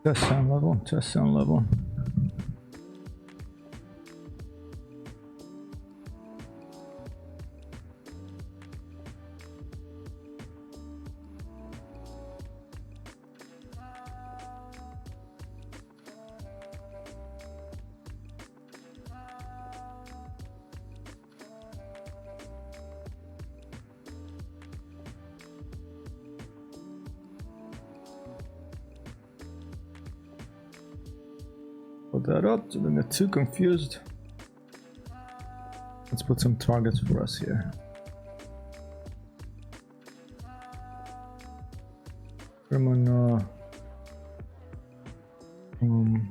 Test sound level, test sound level. Put that up to don't get too confused. Let's put some targets for us here.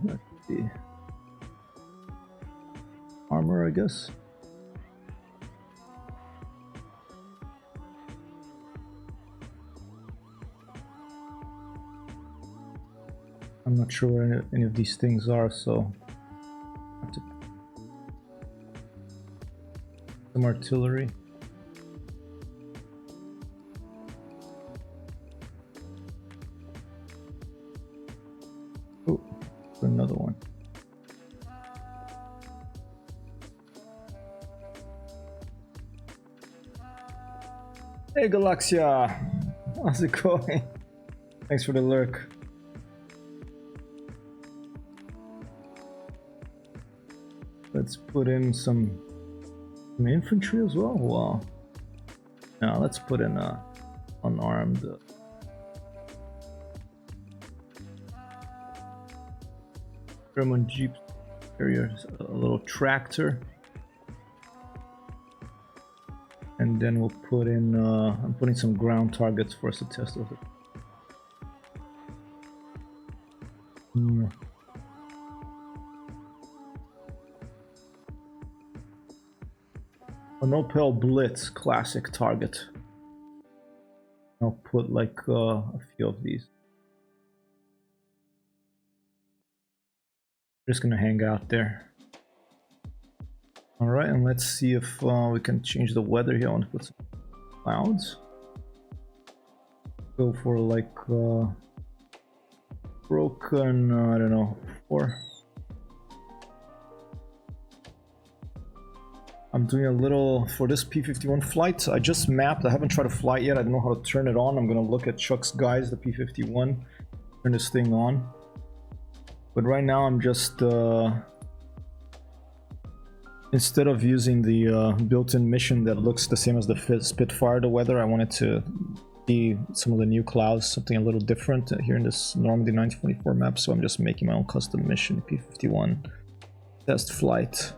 Let's see. Armor, I guess. I'm not sure where any of these things are, so I have to some artillery. Oh, another one. Hey Galaxia, how's it going? Thanks for the lurk. Let's put in some infantry as well. Wow. Now let's put in unarmed. German Jeep carriers, a little tractor. And then we'll put in, I'm putting some ground targets for us to test with it. An Opel Blitz classic target. I'll put like a few of these. Just gonna hang out there. All right, and let's see if we can change the weather here. I want to put some clouds. Go for like broken, I don't know, 4. I'm doing a little for this P-51 flight. I just mapped. I haven't tried to fly it yet. I don't know how to turn it on. I'm gonna look at Chuck's guides, the P-51, turn this thing on. But right now I'm just instead of using the built-in mission that looks the same as the Spitfire, the weather, I wanted to see some of the new clouds, something a little different here in this Normandy 1944 map. So I'm just making my own custom mission, P-51 test flight.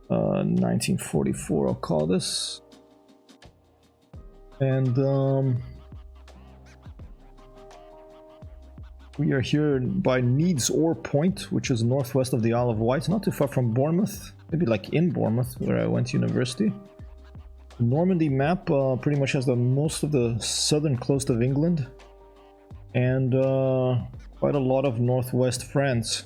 1944 I'll call this, and we are here by Needs Ore Point, which is northwest of the Isle of Wight, not too far from Bournemouth, maybe like in Bournemouth where I went to university. The Normandy map pretty much has the most of the southern coast of England and quite a lot of northwest France.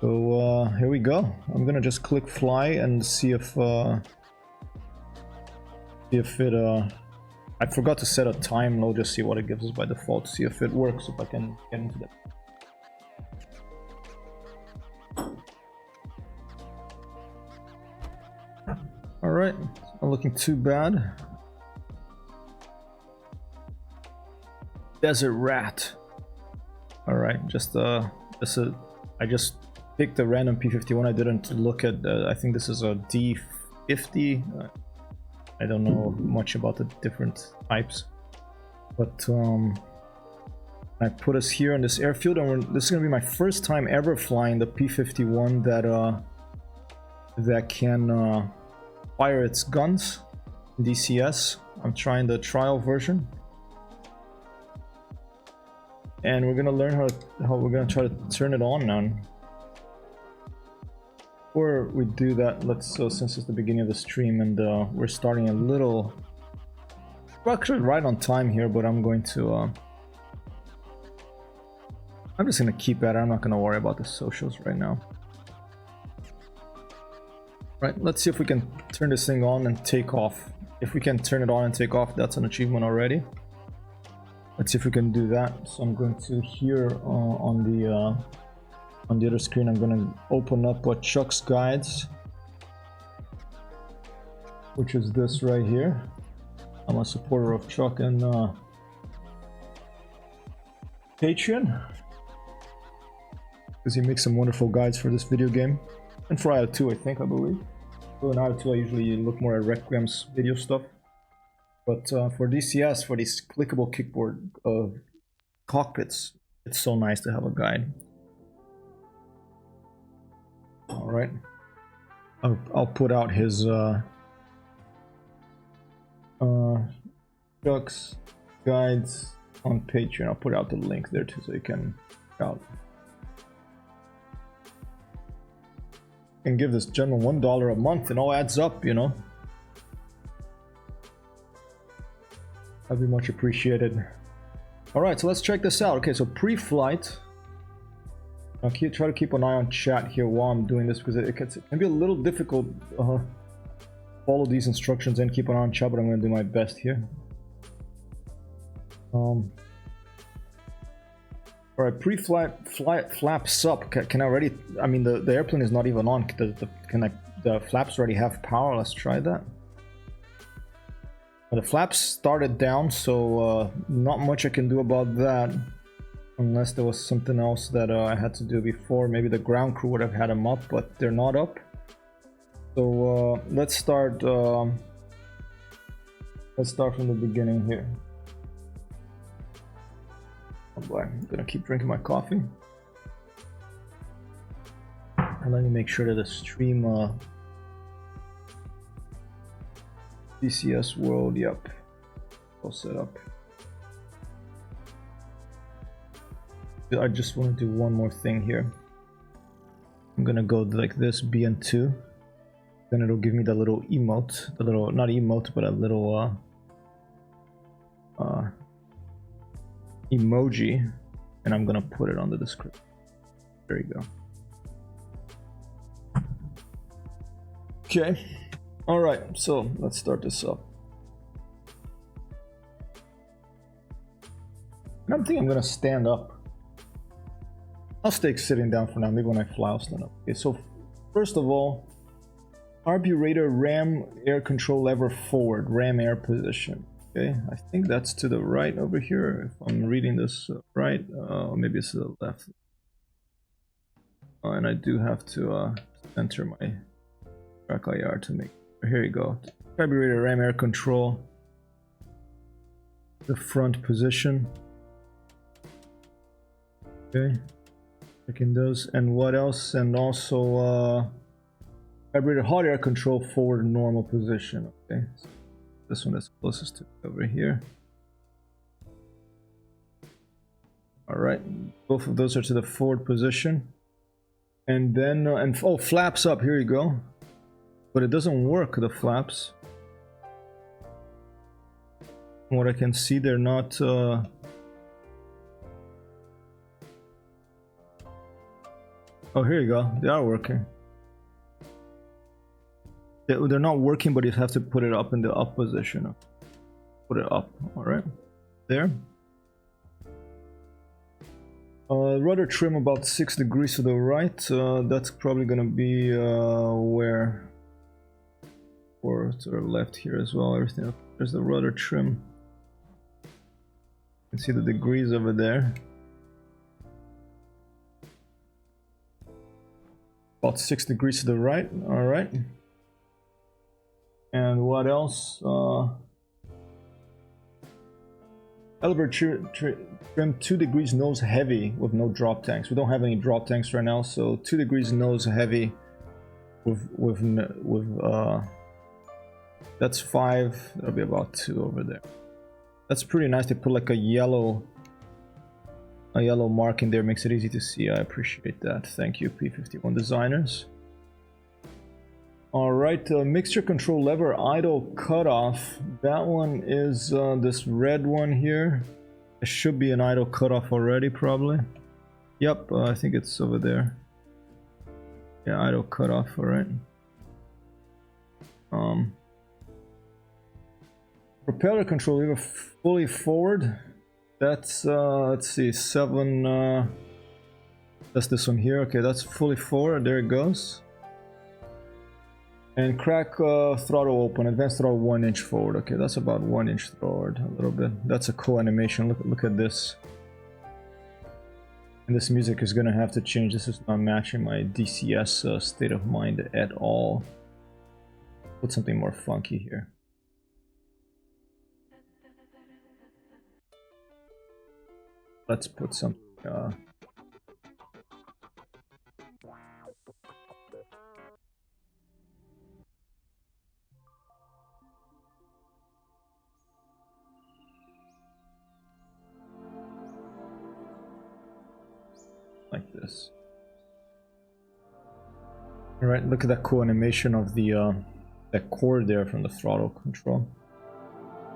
So here we go. I'm gonna just click fly and see if it I forgot to set a time. We'll just see what it gives us by default, see if it works, if I can get into that. All right, it's not looking too bad. Desert Rat. All right, I just picked a random P-51. I didn't look at, I think this is a D50. I don't know much about the different types. But I put us here on this airfield, and this is going to be my first time ever flying the P-51 that can fire its guns in DCS. I'm trying the trial version. And we're going to learn how we're going to try to turn it on now. Before we do that, since it's the beginning of the stream and we're starting a little, we're actually right on time here, but I'm going to, I'm just going to keep at it. I'm not going to worry about the socials right now. Right, let's see if we can turn this thing on and take off. If we can turn it on and take off, that's an achievement already. Let's see if we can do that. So I'm going to here on the other screen, I'm going to open up Chuck's guides, which is this right here. I'm a supporter of Chuck and Patreon, because he makes some wonderful guides for this video game and for IO 2, I believe. So in IO 2 I usually look more at Requiem's video stuff, but for DCS, for these clickable kickboard cockpits, it's so nice to have a guide. All right, I'll put out his Chuck's guides on Patreon. I'll put out the link there too, so you can check out. And give this gentleman $1 a month, and all adds up, you know. That'd be much appreciated. All right, so let's check this out. Okay, so pre-flight. I'll try to keep an eye on chat here while I'm doing this, because it can be a little difficult follow these instructions and keep an eye on chat, but I'm going to do my best here. All right, pre-flight flaps up. Can I already? I mean, the airplane is not even on. The flaps already have power? Let's try that. The flaps started down, so not much I can do about that, unless there was something else that I had to do before. Maybe the ground crew would have had them up, but they're not up. So let's start from the beginning here. Oh boy, I'm gonna keep drinking my coffee. And let me make sure that the stream DCS World, yep, all set up. I just want to do one more thing here. I'm gonna go like this, BN2. Then it'll give me the little emote, the little, not emote, but a little emoji, and I'm gonna put it on the description. There you go. Okay, all right, so let's start this up. And I'm thinking I'm gonna stand up. I'll stay sitting down for now. Maybe when I fly, I'll stand up. Okay, so first of all, carburetor ram air control lever forward, ram air position. Okay, I think that's to the right over here, if I'm reading this right. Maybe it's to the left. And I do have to enter my track IR to make. Here you go. Carburetor ram air control. The front position. Okay, checking those. And what else? And also carburetor hot air control forward normal position. Okay. So this one is closest to over here. All right, both of those are to the forward position. And then oh, flaps up, here you go. But it doesn't work, the flaps. From what I can see, they're not oh, here you go, they are working. They're not working, but you have to put it up in the up position. Put it up, all right, there. Rudder trim about 6 degrees to the right. That's probably gonna be where? Or to the left here as well. Everything up. There's the rudder trim. You can see the degrees over there. About 6 degrees to the right. All right. And what else? Elevator trim 2 degrees nose heavy with no drop tanks. We don't have any drop tanks right now, so 2 degrees nose heavy with that's 5. That'll be about 2 over there. That's pretty nice. They put like a yellow mark in there, makes it easy to see. I appreciate that. Thank you, P-51 designers. All right, mixture control lever idle cutoff. That one is this red one here. It should be an idle cutoff already, probably. Yep, I think it's over there. Yeah, idle cutoff. All right. Propeller control lever fully forward. That's let's see, 7. That's this one here. Okay, that's fully forward. There it goes. And crack throttle open. Advanced throttle 1 inch forward. Okay, that's about 1 inch forward. A little bit. That's a cool animation. Look at this. And this music is gonna have to change. This is not matching my DCS state of mind at all. Put something more funky here. Let's put some. Like this. All right, look at that cool animation of the that cord there from the throttle control.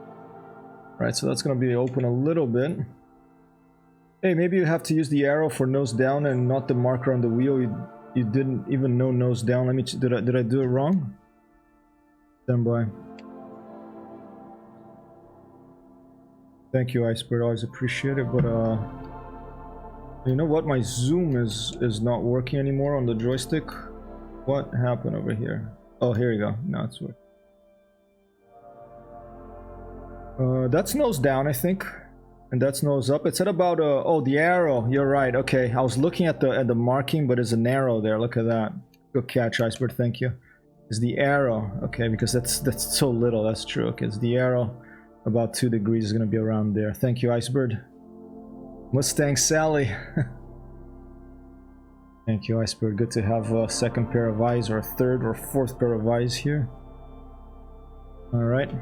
All right, so that's gonna be open a little bit. Hey, maybe you have to use the arrow for nose down and not the marker on the wheel. You didn't even know nose down. Let me. Did I do it wrong? Stand by. Thank you, Iceberg. Always appreciate it. But you know what? My zoom is not working anymore on the joystick. What happened over here? Oh, here you go. Now it's working. That's nose down, I think. And that's nose up. It's at about oh, the arrow. You're right. Okay, I was looking at the marking, but there's an arrow there. Look at that. Good catch, Iceberg. Thank you. It's the arrow. Okay, because that's so little. That's true. Okay, it's the arrow. About 2 degrees is gonna be around there. Thank you, Iceberg. Mustang Sally. Thank you, Iceberg. Good to have a second pair of eyes, or a third or fourth pair of eyes here. All right.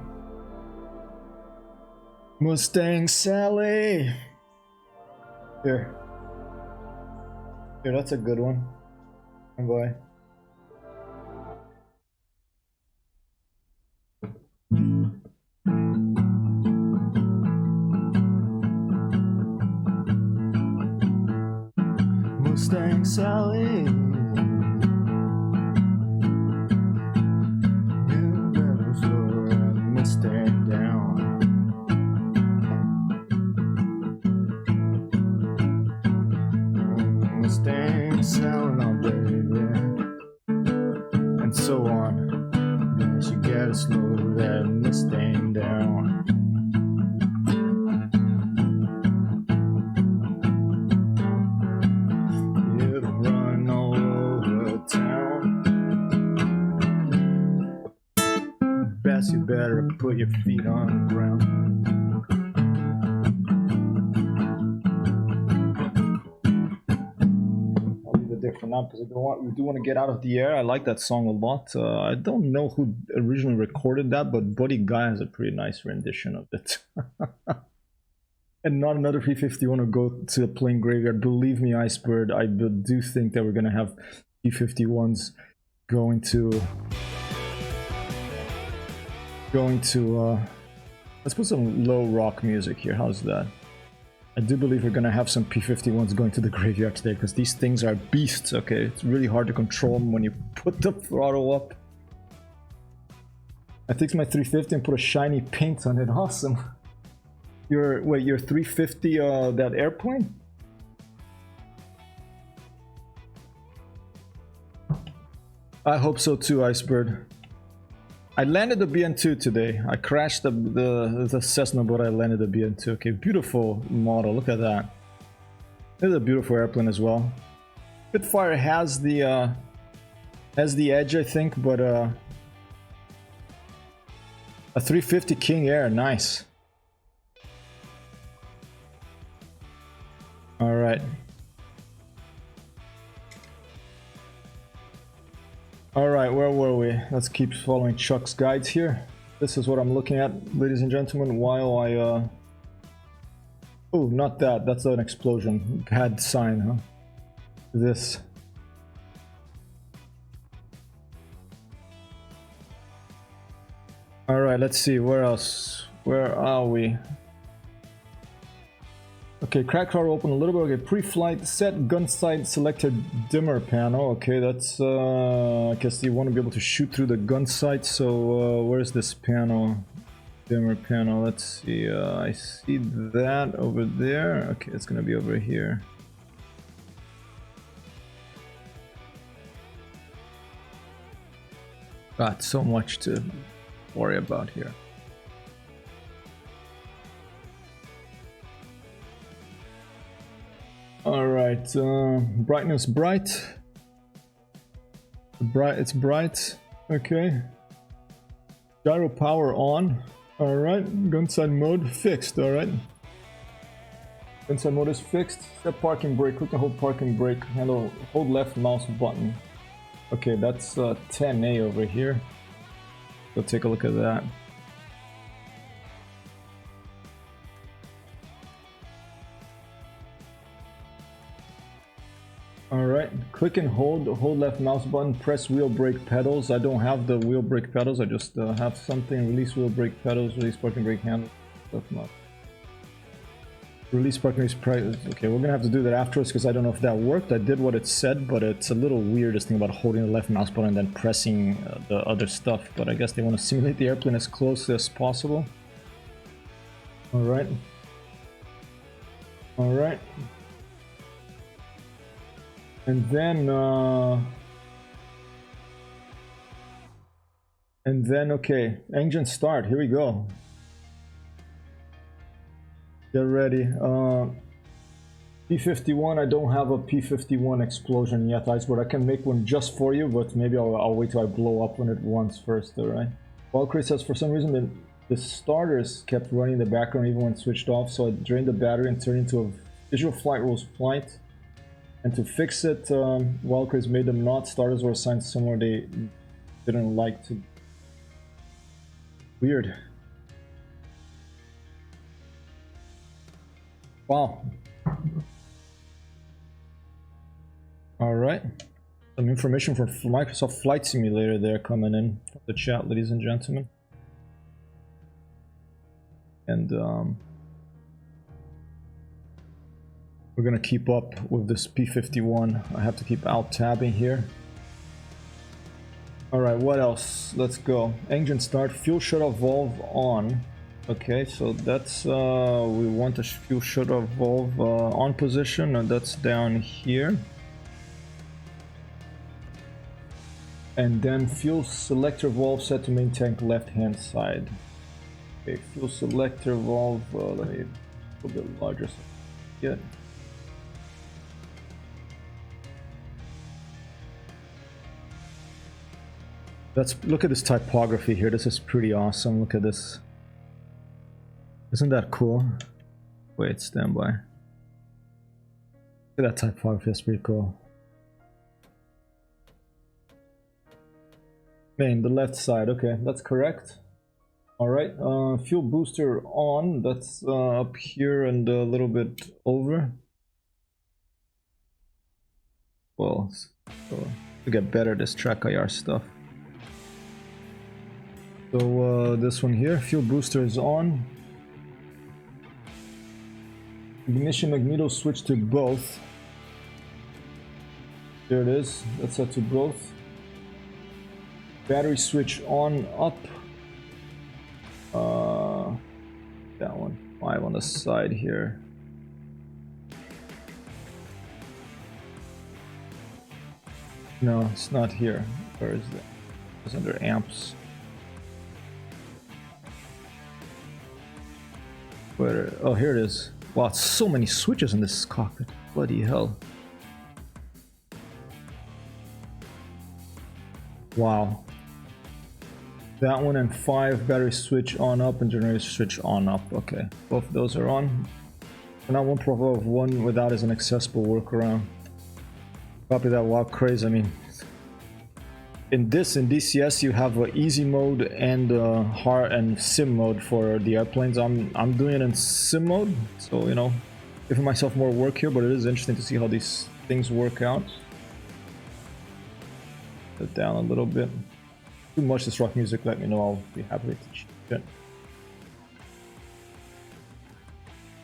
Mustang Sally! Here. Here, that's a good one. And boy. Mustang Sally. You better slow that Mustang down. Mustang selling all day, yeah. And so on. Yes, you gotta slow that Mustang down. It'll run all over town. Best you better put your feet on the ground. For now, because we do want to get out of the air. I like that song a lot. I don't know who originally recorded that, but Buddy Guy has a pretty nice rendition of it. And not another P-51 will go to the plane graveyard. Believe me, Iceberg, I do think that we're gonna have P-51s going to let's put some low rock music here. How's that? I do believe we're gonna have some P-51s going to the graveyard today, because these things are beasts, okay? It's really hard to control them when you put the throttle up. I fixed my 350 and put a shiny paint on it. Awesome. Your 350 that airplane? I hope so too, Iceberg. I landed the BN2 today. I crashed the Cessna, but I landed the BN2. Okay, beautiful model. Look at that. This is a beautiful airplane as well. Spitfire has the edge, I think, but a 350 King Air, nice. All right. Alright, where were we? Let's keep following Chuck's guides here. This is what I'm looking at, ladies and gentlemen, while I... Oh, not that. That's an explosion. Bad sign, huh? This. Alright, let's see. Where else? Where are we? Okay, crack car open a little bit. Okay, pre-flight set gun sight selector dimmer panel. Okay, that's I guess you want to be able to shoot through the gun sight. So where's this panel? Dimmer panel, let's see, I see that over there. Okay, it's gonna be over here. Got so much to worry about here. Alright, brightness bright. It's bright. Okay. Gyro power on. Alright. Gun side mode fixed. Alright. Gun side mode is fixed. Set parking brake. Click and hold parking brake. Handle. Hold left mouse button. Okay, that's 10A over here. Go take a look at that. Alright, click and hold left mouse button, press wheel brake pedals. I don't have the wheel brake pedals, I just have something. Release wheel brake pedals, release parking brake handle. Release parking brake. Okay, we're gonna have to do that afterwards because I don't know if that worked. I did what it said, but it's a little weird, this thing about holding the left mouse button and then pressing the other stuff. But I guess they want to simulate the airplane as close as possible. Alright. Alright. And then, okay, engine start, here we go. Get ready. P-51, I don't have a P-51 explosion yet, Iceberg. I can make one just for you, but maybe I'll wait till I blow up on it once first, alright? Valkyrie says, for some reason the starters kept running in the background even when switched off, so I drained the battery and turned into a visual flight rules flight. And to fix it, Valkyries made them not. Starters were assigned somewhere they didn't like to. Weird. Wow. Alright. Some information from Microsoft Flight Simulator there coming in from the chat, ladies and gentlemen. And we're gonna keep up with this P-51. I have to keep alt-tabbing here. Alright, what else? Let's go. Engine start, fuel shutoff valve on. Okay, so that's, we want the fuel shutoff valve on position, and that's down here. And then fuel selector valve set to main tank left-hand side. Okay, fuel selector valve, let me a little bit larger. Yeah. Let's look at this typography here. This is pretty awesome. Look at this. Isn't that cool? Wait, stand by. Look at that typography. That's pretty cool. Main, the left side. Okay, that's correct. All right. Fuel booster on. That's up here and a little bit over. Well, so to get better this track IR stuff. So this one here, fuel booster is on. Ignition magneto switch to both. There it is. That's set to both. Battery switch on, up. That one. 5 on the side here. No, it's not here. Where is that? It's under amps. Where? Oh, here it is. Wow, so many switches in this cockpit. Bloody hell. Wow. That one and 5, battery switch on up and generator switch on up. Okay, both of those are on. So now one profile of one without is an accessible workaround. Copy that. Wow, crazy. I mean, in DCS you have easy mode and hard and sim mode for the airplanes. I'm doing it in sim mode, so you know, giving myself more work here, but it is interesting to see how these things work out. Put it down a little bit. Too much disrupt music, let me know, I'll be happy to change it.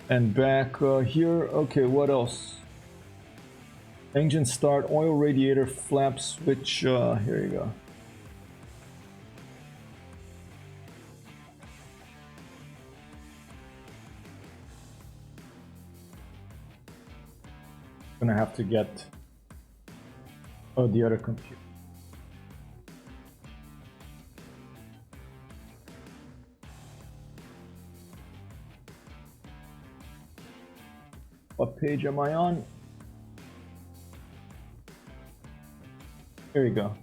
And back here, okay, what else? Engine start, oil radiator flap switch, here you go. Gonna have to get the other computer. What page am I on? Here we go.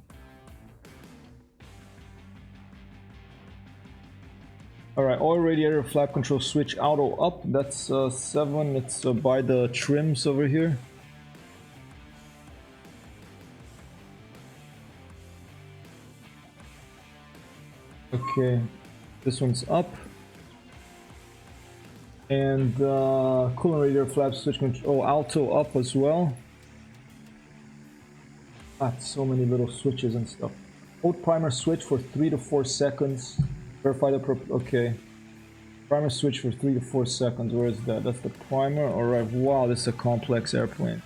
Alright, oil radiator flap control switch auto up. That's 7. It's by the trims over here. Okay, this one's up. And coolant radiator flap switch control auto up as well. Ah, so many little switches and stuff. Hold primer switch for 3 to 4 seconds. Verify the okay. Primer switch for 3 to 4 seconds. Where is that? That's the primer. Alright, wow, this is a complex airplane.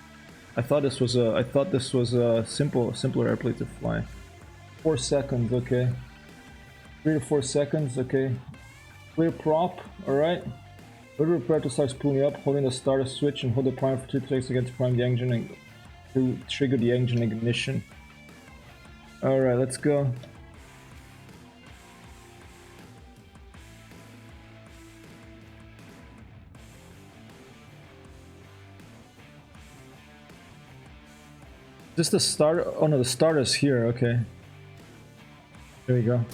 I thought this was a simpler airplane to fly. 4 seconds, okay. 3 to 4 seconds, okay. Clear prop, alright. Rudder prepare to start spooling up, holding the starter switch and hold the primer for 2 seconds again to prime the engine and to trigger the engine ignition. Alright, let's go. Is this the starter? Oh no, the starter's here, okay. There we go.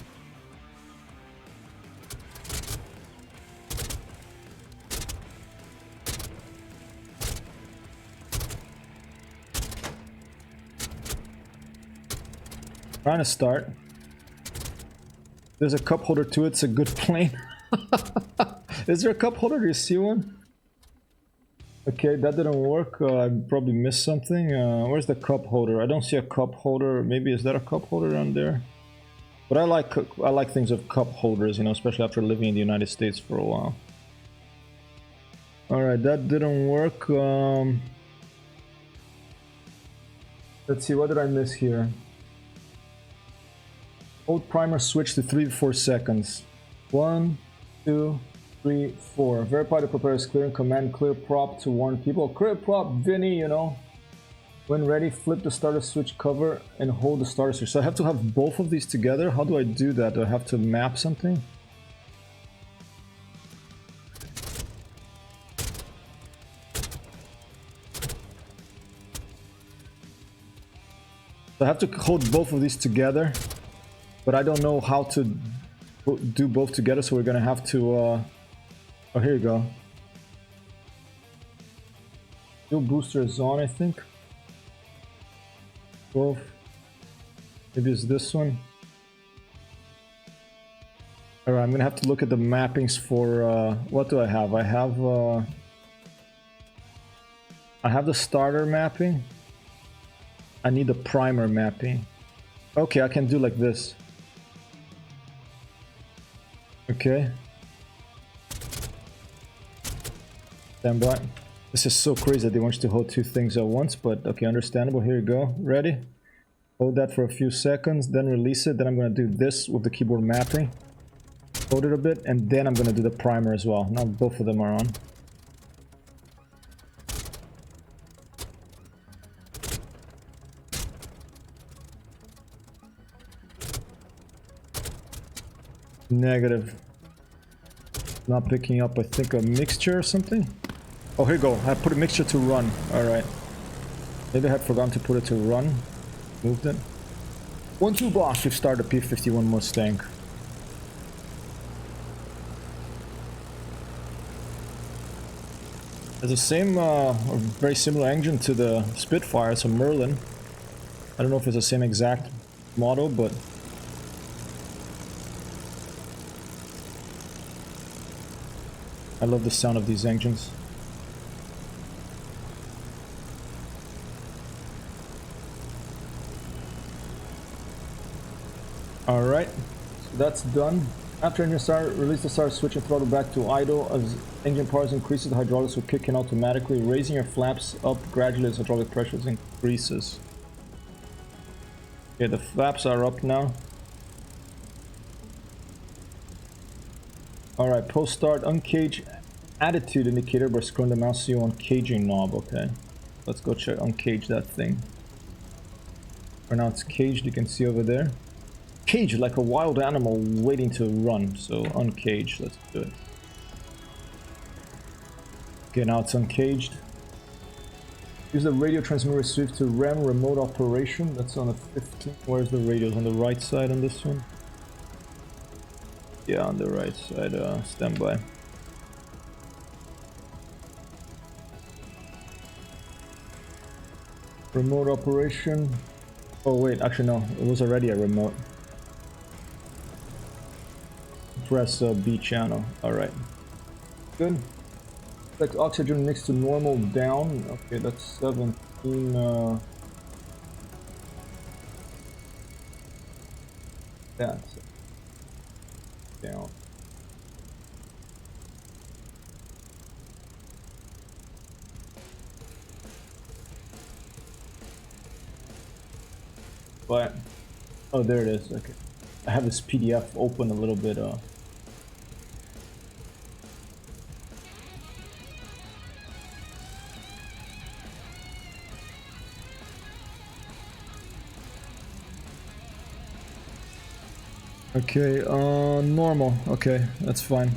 Trying to start. There's a cup holder too, it's a good plane. Is there a cup holder? Do you see one? Okay, that didn't work. I probably missed something. Where's the cup holder? I don't see a cup holder. Maybe is that a cup holder on there? But I like things with cup holders, you know, especially after living in the United States for a while. Alright, that didn't work. Let's see, what did I miss here? Hold primer switch to 3 to 4 seconds. 1, 2, 3, 4. Verify the propeller is clear and command clear prop to warn people. Clear prop, Vinny, you know. When ready, flip the starter switch cover and hold the starter switch. So I have to have both of these together. How do I do that? Do I have to map something? So I have to hold both of these together. But I don't know how to do both together, so we're gonna have to, oh, here you go. Fuel booster is on, I think. Both. Maybe it's this one. Alright, I'm gonna have to look at the mappings for, what do I have? I have the starter mapping. I need the primer mapping. Okay, I can do like this. Okay. Stand by. This is so crazy that they want you to hold two things at once, but okay, understandable. Here you go. Ready? Hold that for a few seconds, then release it. Then I'm going to do this with the keyboard mapping. Hold it a bit, and then I'm going to do the primer as well. Now both of them are on. Negative. Not picking up, I think, a mixture or something. Oh, here you go. I put a mixture to run. Alright. Maybe I had forgotten to put it to run. Moved it. 1-2 boss, we've started the P-51 Mustang. It's the same, or very similar engine to the Spitfire. It's a Merlin. I don't know if it's the same exact model, but... I love the sound of these engines. Alright, so that's done. After engine start, release the starter switch and throttle back to idle. As engine power increases, the hydraulics will kick in automatically, raising your flaps up gradually as hydraulic pressure increases. Okay, the flaps are up now. Alright, post-start uncage attitude indicator by scrolling the mouse to on caging knob, okay. let's go check uncage that thing. Right now it's caged, you can see over there. Caged like a wild animal waiting to run, so uncaged, let's do it. Okay, now it's uncaged. Use the radio transmitter swift to RAM remote operation. That's on the 15. Where's the radio? On the right side on this one? Yeah, on the right side, standby. Remote operation. Oh wait, actually no, it was already a remote. Press B channel. Alright. Good. Select oxygen next to normal down. Okay, that's 17. That's down. But oh, there it is. Okay, I have this PDF open a little bit. Okay, normal. Okay, that's fine.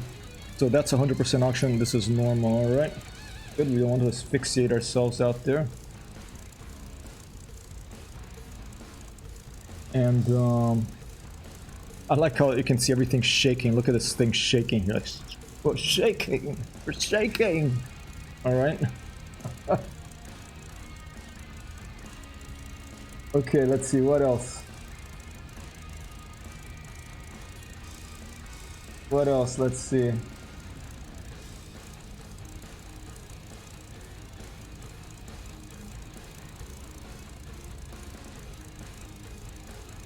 So that's 100% oxygen. This is normal. All right. Good. We don't want to asphyxiate ourselves out there. And I like how you can see everything shaking. Look at this thing shaking here. We're shaking. We're shaking. All right. Okay, let's see what else. What else? Let's see.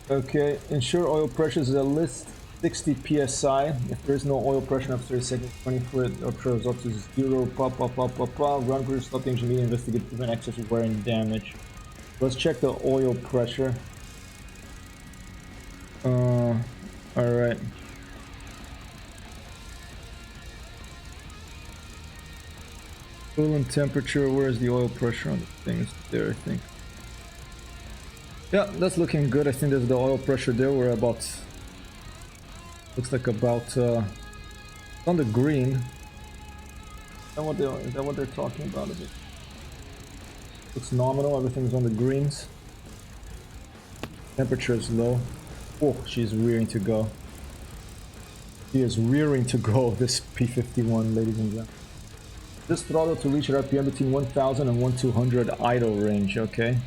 Okay, ensure oil pressure is at least 60 psi. If there is no oil pressure after 30 seconds, 20 foot or goes up to 0. Run for stop the engine, investigate to prevent excess wear and damage. Let's check the oil pressure. Alright. Coolant temperature, where's the oil pressure on the thing? It's there, I think. Yeah, that's looking good. I think there's the oil pressure there. We're about, looks like about on the green. Is that what they're talking about? Looks nominal. Everything's on the greens. Temperature is low. Oh, she's rearing to go. She is rearing to go. This P-51, ladies and gentlemen. This throttle to reach an RPM between 1000 and 1200 idle range. Okay.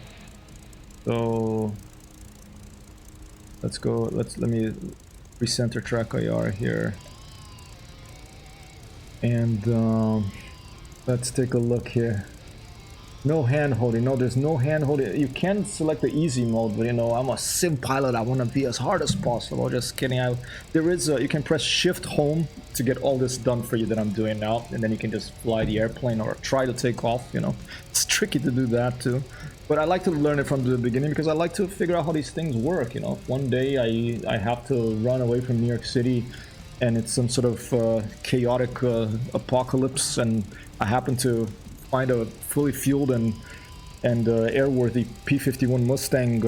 So let's go. Let me recenter track IR here, and let's take a look here. No hand holding. No, there's no hand holding. You can select the easy mode, but you know, I'm a sim pilot. I want to be as hard as possible. Just kidding. There is you can press Shift Home to get all this done for you that I'm doing now, and then you can just fly the airplane or try to take off. You know, it's tricky to do that too. But I like to learn it from the beginning because I like to figure out how these things work, you know. One day I have to run away from New York City and it's some sort of chaotic apocalypse, and I happen to find a fully fueled and airworthy P-51 Mustang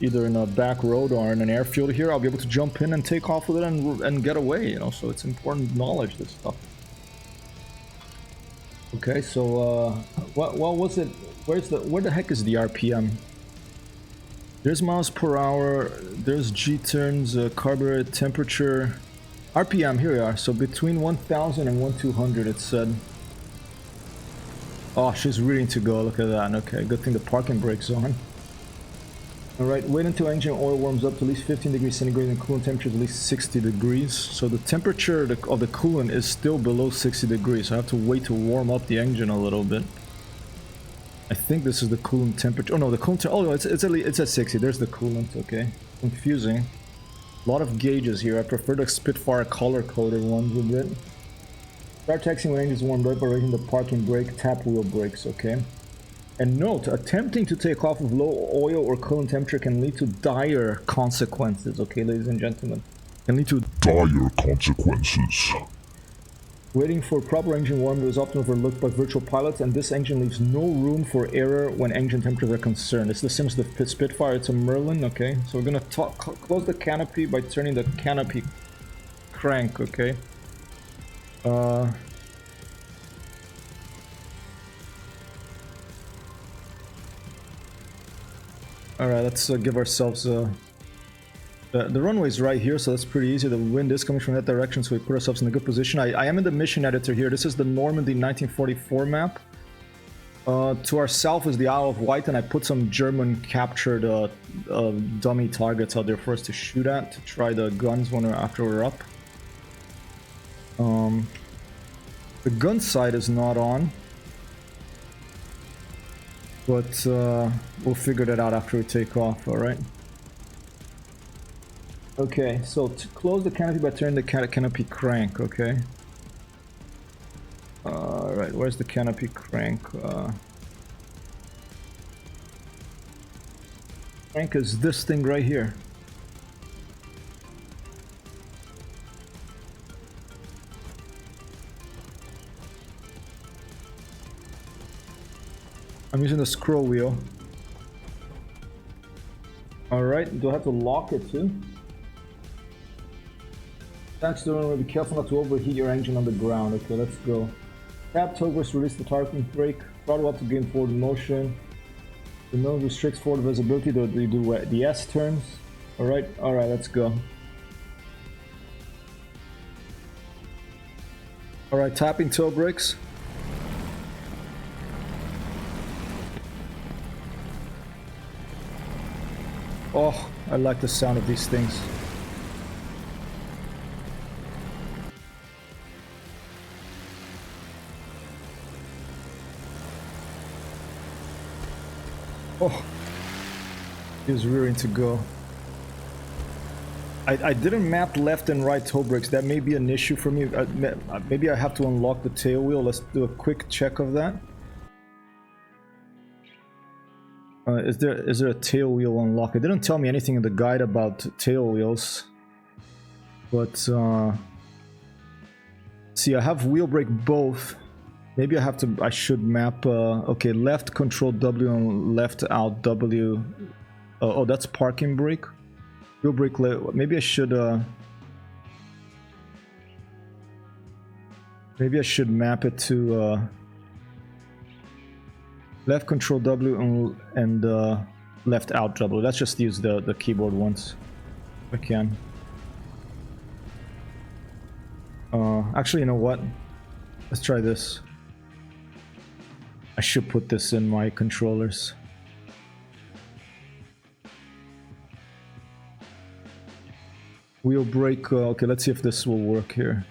either in a back road or in an airfield here. I'll be able to jump in and take off with it and get away, you know. So it's important knowledge, this stuff. Okay, so what was it? Where the heck is the RPM? There's miles per hour, there's G-turns, carburetor temperature, RPM, here we are. So between 1000 and 1200 it said. Oh, she's ready to go, look at that. Okay, good thing the parking brake's on. Alright, wait until engine oil warms up to at least 15 degrees centigrade and coolant temperature is at least 60 degrees. So the temperature of the coolant is still below 60 degrees. So I have to wait to warm up the engine a little bit. I think this is the coolant temperature. Oh no, the coolant. Oh no, it's at 60. There's the coolant. Okay, confusing. A lot of gauges here. I prefer the Spitfire color-coded ones a bit. Start taxiing when engine is warmed up by raising the parking brake, tap wheel brakes. Okay. And note, attempting to take off with low oil or coolant temperature can lead to dire consequences. Okay, ladies and gentlemen, can lead to dire consequences. Waiting for proper engine warming is often overlooked by virtual pilots, and this engine leaves no room for error when engine temperatures are concerned. It's the same as the Spitfire, it's a Merlin, okay? So we're gonna close the canopy by turning the canopy crank, okay? Alright, let's give ourselves the runway is right here, so that's pretty easy. The wind is coming from that direction, so we put ourselves in a good position. I am in the mission editor here. This is the Normandy 1944 map. To our south is the Isle of Wight, and I put some German captured dummy targets out there for us to shoot at, to try the guns after we're up. The gun sight is not on, but we'll figure that out after we take off, alright? Okay, so to close the canopy by turning the canopy crank, okay? Alright, where's the canopy crank? Crank is this thing right here. I'm using the scroll wheel. Alright, do I have to lock it too? Thanks to runway, be careful not to overheat your engine on the ground. Okay, let's go. Tap toggles to release the targeting brake. Throttle up to gain forward motion. The nose restricts forward visibility. Do the S turns. Alright, let's go. Alright, tapping toe brakes. Oh, I like the sound of these things. Oh, he's rearing to go. I didn't map left and right toe brakes. That may be an issue for me. Maybe I have to unlock the tail wheel. Let's do a quick check of that. Is there a tail wheel unlock? It didn't tell me anything in the guide about tail wheels. But see, I have wheel brake both. Maybe I should map, okay, left control W and left out W. Oh, that's parking brake. Wheel brake, maybe I should map it to left control W and left out W. Let's just use the keyboard once if I can. Actually, you know what? Let's try this. I should put this in my controllers. Wheel brake, okay, let's see if this will work here.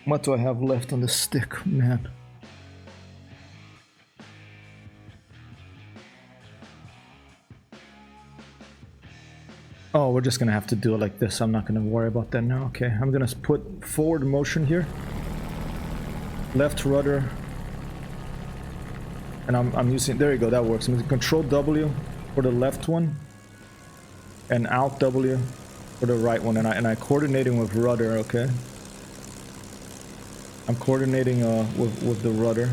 What do I have left on the stick, man? Oh, we're just gonna have to do it like this. I'm not gonna worry about that now. Okay, I'm gonna put forward motion here. Left rudder. And I'm using, there you go, that works. I'm using control W for the left one. And out W for the right one. And I coordinating with rudder, okay? I'm coordinating with the rudder.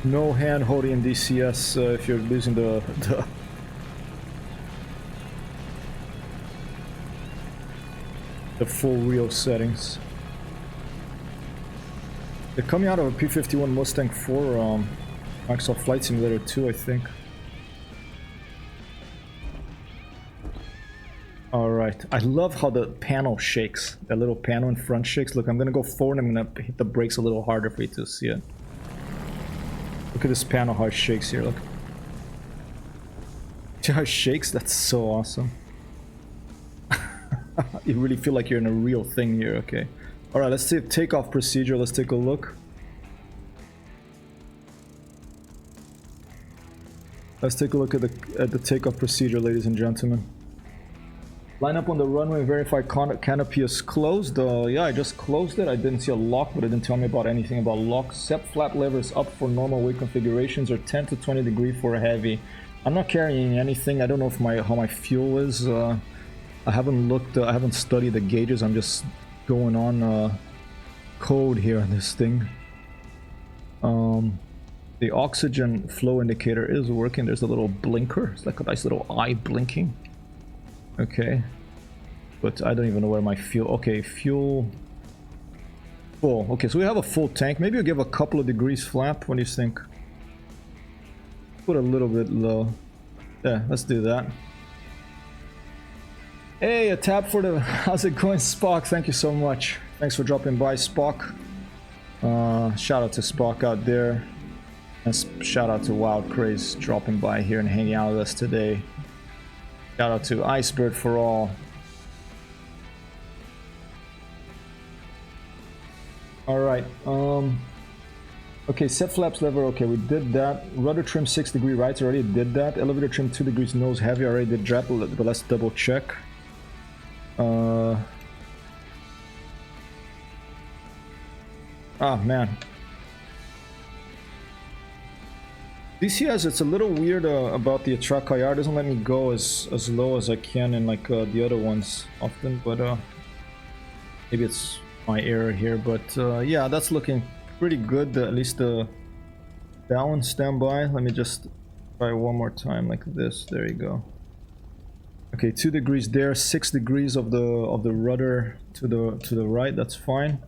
No hand holding in DCS if you're losing the full wheel settings. They're coming out of a P-51 Mustang 4 Microsoft Flight Simulator 2, I think. Alright, I love how the panel shakes. That little panel in front shakes. Look, I'm gonna go forward and I'm gonna hit the brakes a little harder for you to see it. Look at this panel, how it shakes here, look. See how it shakes? That's so awesome. You really feel like you're in a real thing here, okay. Alright, let's see takeoff procedure, let's take a look. Let's take a look at the takeoff procedure, ladies and gentlemen. Line up on the runway and verify canopy is closed. Yeah, I just closed it. I didn't see a lock, but it didn't tell me about anything about lock. SEP flap lever is up for normal weight configurations or 10 to 20 degree for heavy. I'm not carrying anything. I don't know if how my fuel is. I haven't looked. I haven't studied the gauges. I'm just going on code here on this thing. The oxygen flow indicator is working. There's a little blinker. It's like a nice little eye blinking. Okay, but I don't even know where my fuel. Okay, fuel full. Okay, so we have a full tank. Maybe we'll give a couple of degrees flap. What do you think? Put a little bit low. Yeah, let's do that. Hey, a tap for the. How's it going, Spock? Thank you so much. Thanks for dropping by, Spock. Shout out to Spock out there. And shout out to Wild Craze dropping by here and hanging out with us today. Shout out to Icebird for all. Alright, okay, set flaps lever, okay, we did that. Rudder trim 6 degree right, already did that. Elevator trim 2 degrees nose heavy, already did that, but let's double check. Ah, man. DCS, it's a little weird about the Attract IR. It doesn't let me go as low as I can in like the other ones often, but maybe it's my error here. But yeah, that's looking pretty good. At least that one, stand by. Let me just try one more time like this. There you go. Okay, 2 degrees there, 6 degrees of the rudder to the right. That's fine.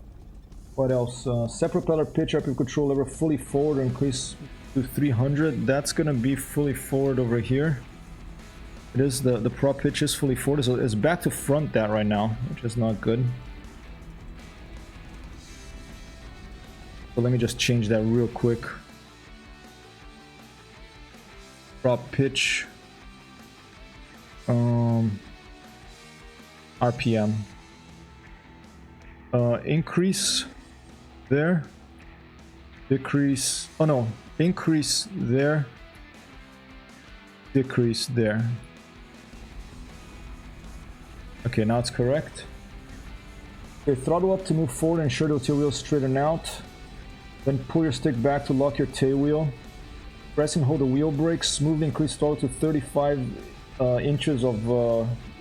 What else? Set propeller pitch up your control lever fully forward or increase to 300. That's gonna be fully forward over here. It is the prop pitch is fully forward, so it's back to front that right now, which is not good. So let me just change that real quick. Prop pitch. RPM. Increase there. Decrease. Oh no. Increase there. Decrease there. Okay, now it's correct. Okay, throttle up to move forward and ensure the tail wheel straighten out. Then pull your stick back to lock your tail wheel. Press and hold the wheel brakes. Smoothly increase throttle to 35 inches of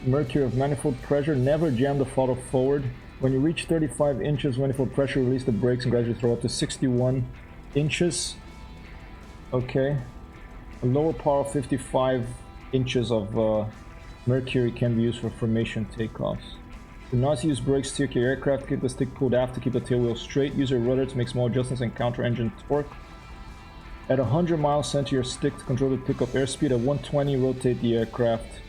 mercury of manifold pressure. Never jam the throttle forward. When you reach 35 inches manifold pressure, release the brakes and gradually throw up to 61 inches. Okay. A lower power of 55 inches of mercury can be used for formation takeoffs. Do not use brakes to steer your aircraft. Keep the stick pulled aft to keep the tail wheel straight. Use your rudder to make small adjustments and counter engine torque. At 100 miles, center your stick to control the takeoff airspeed. At 120, rotate the aircraft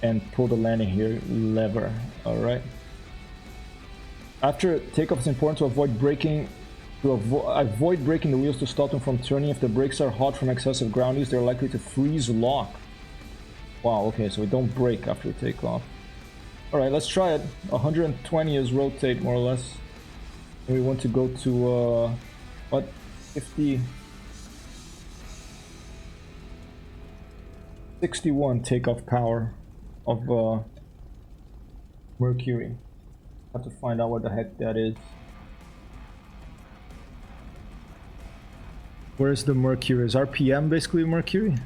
and pull the landing gear lever. Alright. After takeoff, it's important to avoid braking. Avoid braking the wheels to stop them from turning. If the brakes are hot from excessive ground use, they're likely to freeze lock. Wow, okay, so we don't brake after we take off. Alright, let's try it. 120 is rotate, more or less. And we want to go to, what? 50... 61 takeoff power of Mercury. Have to find out what the heck that is. Where's the Mercury? Is RPM basically Mercury?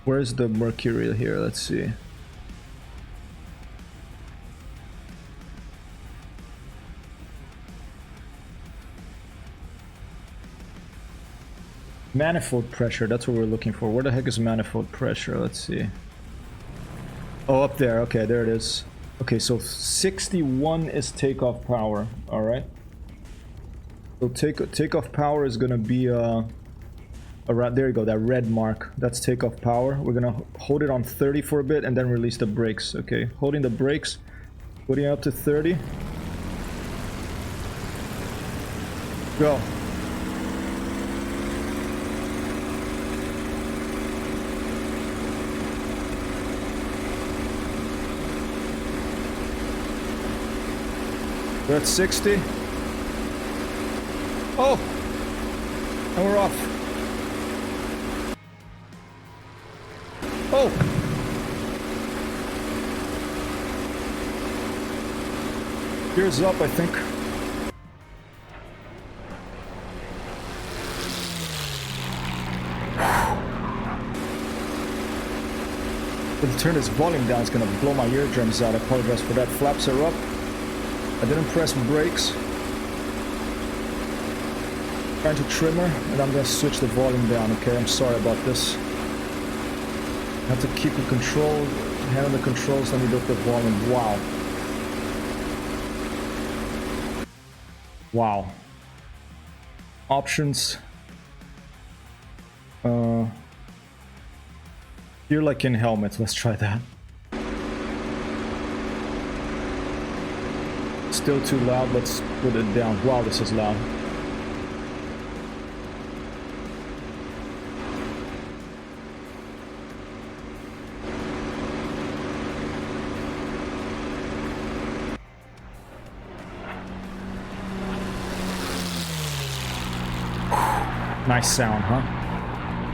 Where's the Mercury here? Let's see. Manifold pressure, that's what we're looking for. Where the heck is manifold pressure? Let's see. Oh, up there. Okay, there it is. Okay, so 61 is takeoff power. All right. So takeoff power is gonna be around there. You go. That red mark. That's takeoff power. We're gonna hold it on 30 for a bit and then release the brakes. Okay, holding the brakes, putting it up to 30. Go. We're at 60. Oh! And we're off. Oh! Gears up, I think. If I turn this volume down, it's gonna blow my eardrums out. I apologize for that. Flaps are up. I didn't press brakes. Trying to trim her, and I'm gonna switch the volume down, okay? I'm sorry about this. I have to keep the control, hand on the controls, let me look at the volume. Wow. Wow. Options. You're like in helmet, let's try that. Still too loud, let's put it down. Wow, this is loud. Nice sound, huh?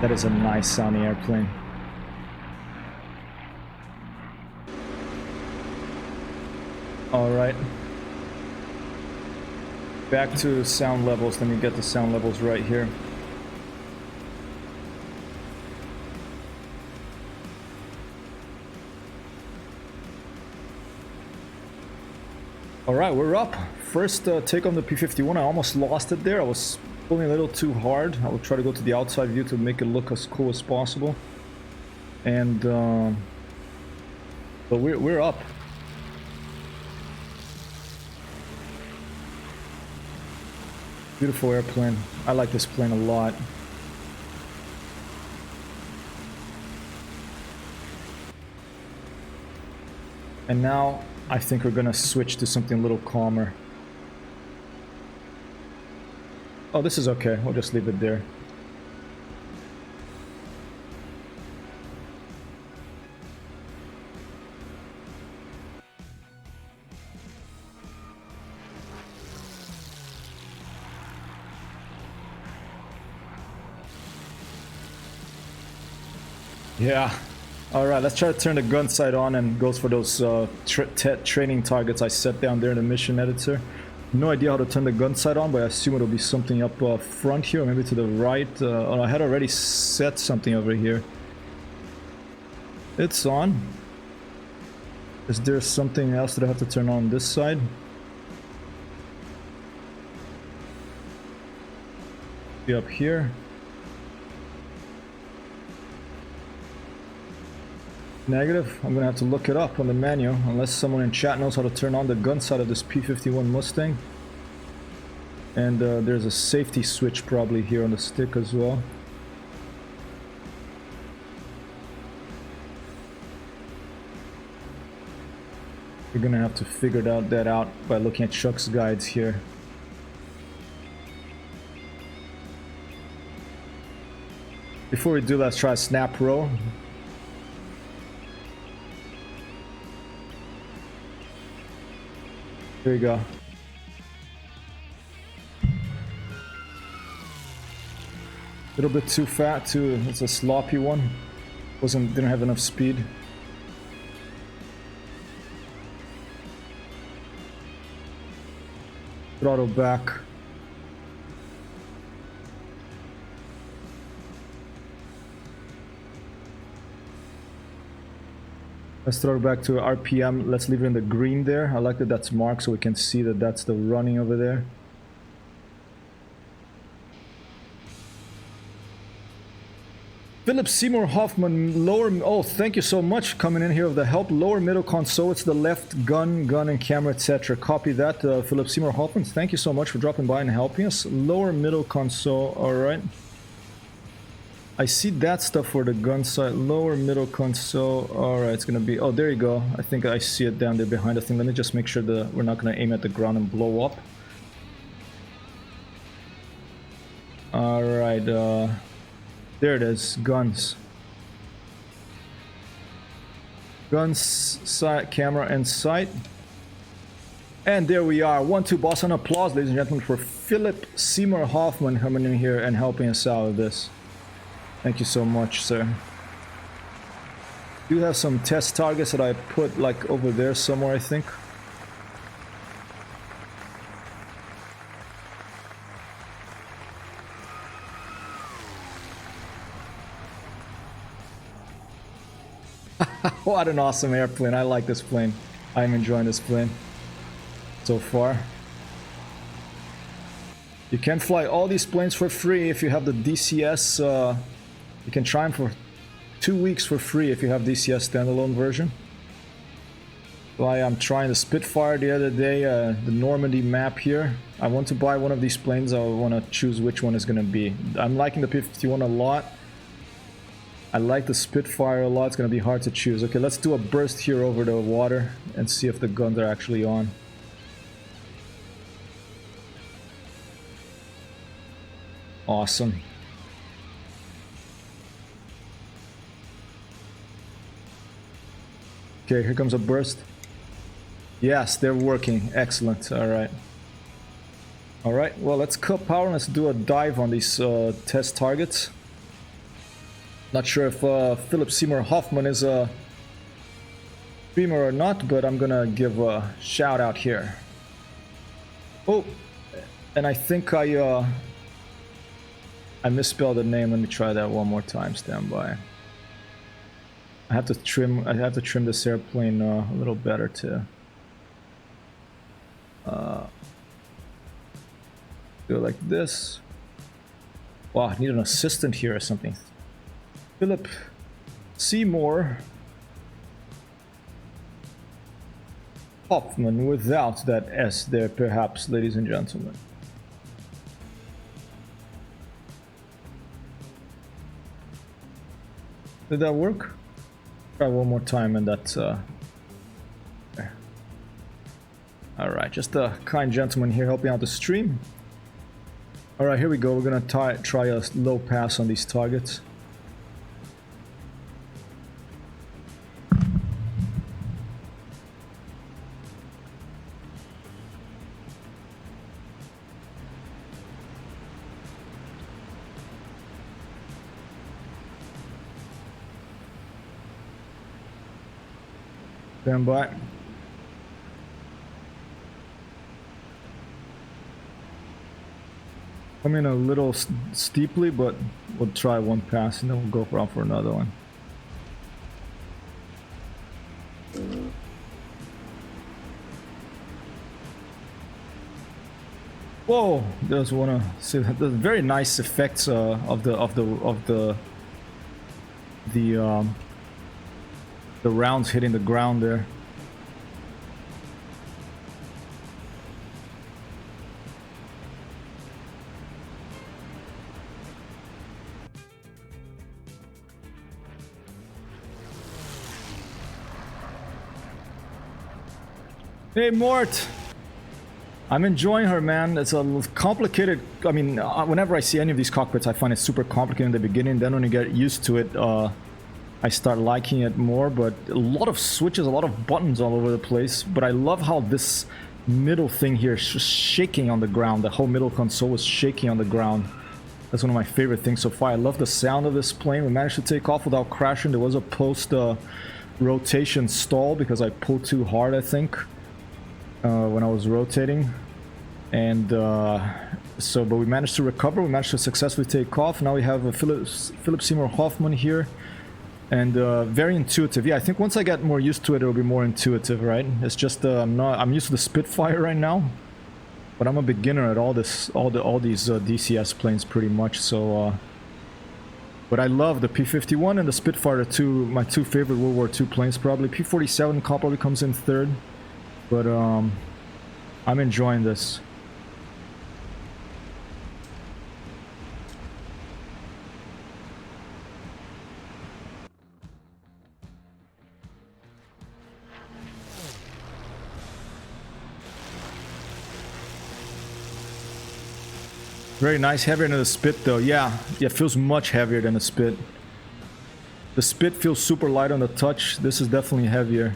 That is a nice sounding airplane. Alright. Back to sound levels. Let me get the sound levels right here. Alright, we're up. First take on the P-51. I almost lost it there. I was pulling a little too hard. I will try to go to the outside view to make it look as cool as possible. And but we're up. Beautiful airplane. I like this plane a lot. And now I think we're gonna switch to something a little calmer. Oh, this is okay. We'll just leave it there. Yeah. Alright, let's try to turn the gun sight on and goes for those training targets I set down there in the mission editor. No idea how to turn the gun sight on, but I assume it'll be something up front here, or maybe to the right. Oh, I had already set something over here. It's on. Is there something else that I have to turn on this side? Be up here. Negative. I'm gonna have to look it up on the menu, unless someone in chat knows how to turn on the gun sight of this P-51 Mustang. And there's a safety switch probably here on the stick as well. We're gonna have to figure that out by looking at Chuck's guides here. Before we do, let's try snap roll. Here we go. A little bit too fat too. It's a sloppy one. Didn't have enough speed. Throttle back. Let's throw it back to RPM. Let's leave it in the green there. I like that that's marked so we can see that that's the running over there. Philip Seymour Hoffman, lower... Oh, thank you so much coming in here with the help. Lower middle console, it's the left gun and camera, etc. Copy that, Philip Seymour Hoffman. Thank you so much for dropping by and helping us. Lower middle console, alright. I see that stuff for the gun sight. Lower middle console. Alright, it's gonna be... Oh, there you go. I think I see it down there behind the thing. Let me just make sure that we're not gonna aim at the ground and blow up. Alright, there it is. Guns. Guns, sight, camera, and sight. And there we are. 1-2 boss and applause, ladies and gentlemen, for Philip Seymour Hoffman coming in here and helping us out with this. Thank you so much, sir. Do have some test targets that I put like over there somewhere, I think. What an awesome airplane. I like this plane. I'm enjoying this plane so far. You can fly all these planes for free if you have the DCS. You can try them for 2 weeks for free if you have DCS standalone version. So I'm trying the Spitfire the other day, the Normandy map here. I want to buy one of these planes. I want to choose which one is going to be. I'm liking the P-51 a lot. I like the Spitfire a lot. It's going to be hard to choose. Okay, let's do a burst here over the water and see if the guns are actually on. Awesome. Okay, here comes a burst. Yes, they're working. Excellent. All right. All right, well, let's cut power and let's do a dive on these test targets. Not sure if Philip Seymour Hoffman is a streamer or not, but I'm gonna give a shout out here. Oh, and I think I misspelled the name. Let me try that one more time. Stand by. I have to trim this airplane a little better too. Do it like this. Wow, I need an assistant here or something. Philip Seymour Hoffman without that S there, perhaps, ladies and gentlemen. Did that work? Try one more time and that's there. Alright, just a kind gentleman here helping out the stream. Alright, here we go. We're gonna try a low pass on these targets. Stand by. Come in a little steeply, but we'll try one pass and then we'll go for another one. Whoa! Just wanna see the very nice effects of the rounds hitting the ground there. Hey Mort! I'm enjoying her, man. It's a complicated... I mean, whenever I see any of these cockpits, I find it super complicated in the beginning. Then when you get used to it, I start liking it more. But a lot of switches, a lot of buttons all over the place. But I love how this middle thing here is just shaking on the ground. The whole middle console is shaking on the ground. That's one of my favorite things so far. I love the sound of this plane. We managed to take off without crashing. There was a post-rotation stall because I pulled too hard, I think. When I was rotating, and but we managed to recover. We managed to successfully take off. Now we have a Philip Seymour Hoffman here, and very intuitive. Yeah, I think once I get more used to it, it'll be more intuitive, right? It's just I'm used to the Spitfire right now, but I'm a beginner at all these DCS planes pretty much. So, but I love the P-51 and the Spitfire, my two favorite World War II planes. Probably P-47 probably comes in third. But I'm enjoying this. Very nice, heavier than the Spit though. Yeah, it feels much heavier than the Spit. The Spit feels super light on the touch. This is definitely heavier.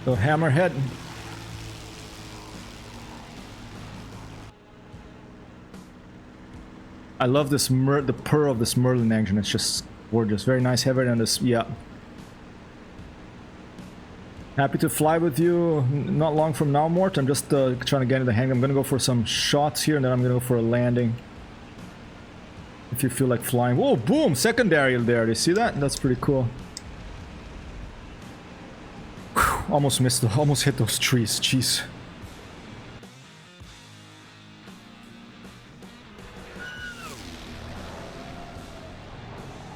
So hammerhead. I love this the purr of this Merlin engine. It's just gorgeous. Very nice, heavier than this. Yeah. Happy to fly with you not long from now, Mort. I'm just trying to get in the hang. I'm gonna go for some shots here, and then I'm gonna go for a landing. If you feel like flying. Whoa, boom! Secondary there. Do you see that? That's pretty cool. Whew, almost missed, almost hit those trees. Jeez.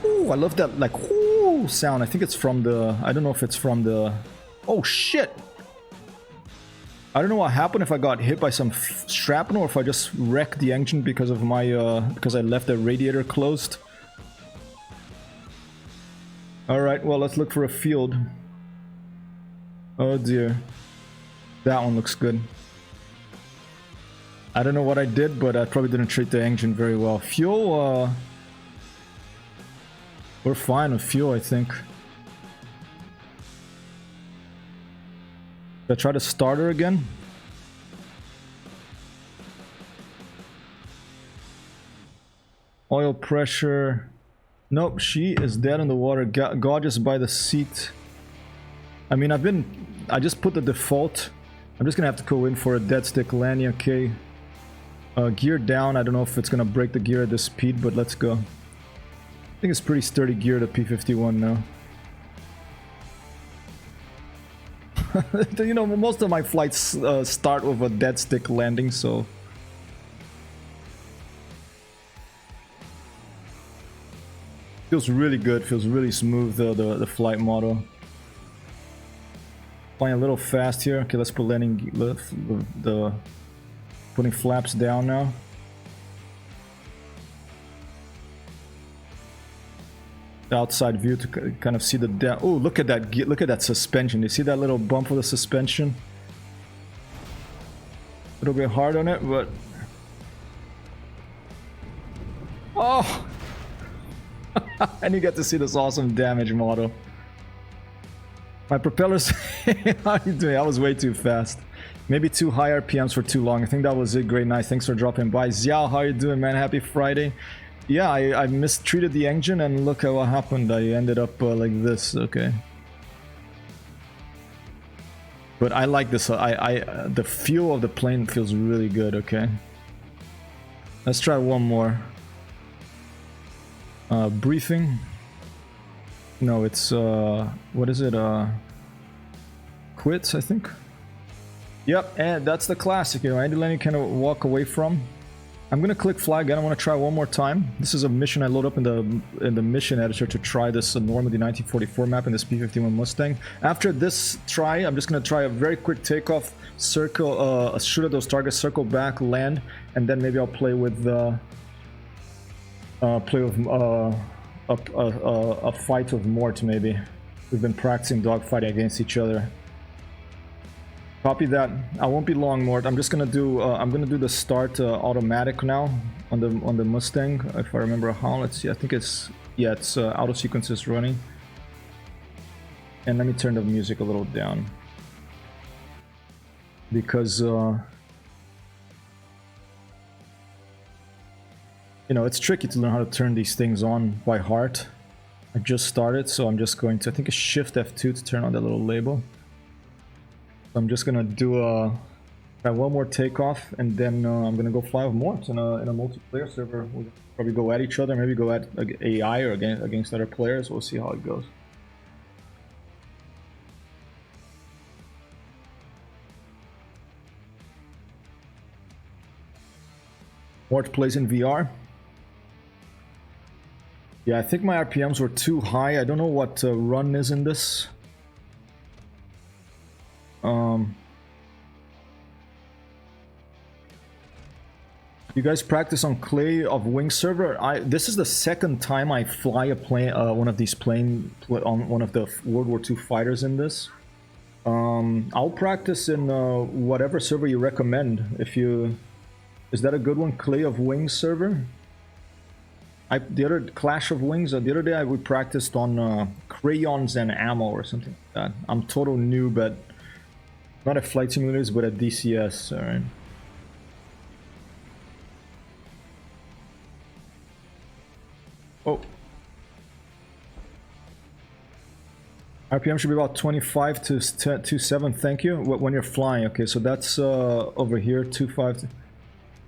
Ooh, I love that, like, ooh sound. I think it's from the... I don't know if it's from the... Oh, shit! I don't know what happened, if I got hit by some shrapnel or if I just wrecked the engine because of my, because I left the radiator closed. Alright, well, let's look for a field. Oh dear. That one looks good. I don't know what I did, but I probably didn't treat the engine very well. Fuel, we're fine with fuel, I think. Should I try to start her again? Oil pressure. Nope, she is dead in the water. Gorgeous by the seat. I mean, I just put the default. I'm just gonna have to go in for a dead stick landing, okay. Gear down. I don't know if it's gonna break the gear at this speed, but let's go. I think it's pretty sturdy gear, the P-51 now. You know, most of my flights start with a dead stick landing, so... Feels really good, feels really smooth, the flight model. Flying a little fast here. Okay, let's put landing... putting flaps down now. Outside view to kind of see the down. Oh, look at that suspension. You see that little bump of the suspension? A little bit hard on it, but oh, and you get to see this awesome damage model. My propellers. How are you doing? I was way too fast. Maybe too high RPMs for too long. I think that was it. Great night. Thanks for dropping by. Xiao, how you doing, man? Happy Friday. Yeah, I mistreated the engine and look at what happened. I ended up like this, okay. But I like this. The feel of the plane feels really good, okay. Let's try one more. Briefing. No, it's what is it? Quits, I think. Yep, and that's the classic, you know, any lane you kind of walk away from. I'm gonna click fly again. I want to try one more time. This is a mission I load up in the mission editor to try this Normandy 1944 map in this P-51 Mustang. After this try, I'm just gonna try a very quick takeoff, circle, shoot at those targets, circle back, land, and then maybe I'll play with a fight with Mort. Maybe we've been practicing dogfighting against each other. Copy that. I won't be long, Mort. I'm just gonna do. I'm gonna do the start automatic now on the Mustang, if I remember how. Let's see. I think it's it's auto sequence is running. And let me turn the music a little down because you know, it's tricky to learn how to turn these things on by heart. I just started, so I'm just going to. I think it's Shift F2 to turn on that little label. I'm just gonna do try one more takeoff, and then I'm gonna go fly with Mort in a multiplayer server. We'll probably go at each other, maybe go at AI or against other players. We'll see how it goes. Mort plays in VR. Yeah, I think my RPMs were too high. I don't know what run is in this. You guys practice on Clay of Wing server. This is the second time I fly a plane, one of these on one of the World War II fighters in this. I'll practice in whatever server you recommend. Is that a good one? Clay of Wing server. The other Clash of Wings. The other day we practiced on Crayons and Ammo or something like that. I'm total noob at not at flight simulators, but at DCS. All right. Oh. RPM should be about 25 to 27. Thank you. When you're flying, okay, so that's over here, 25.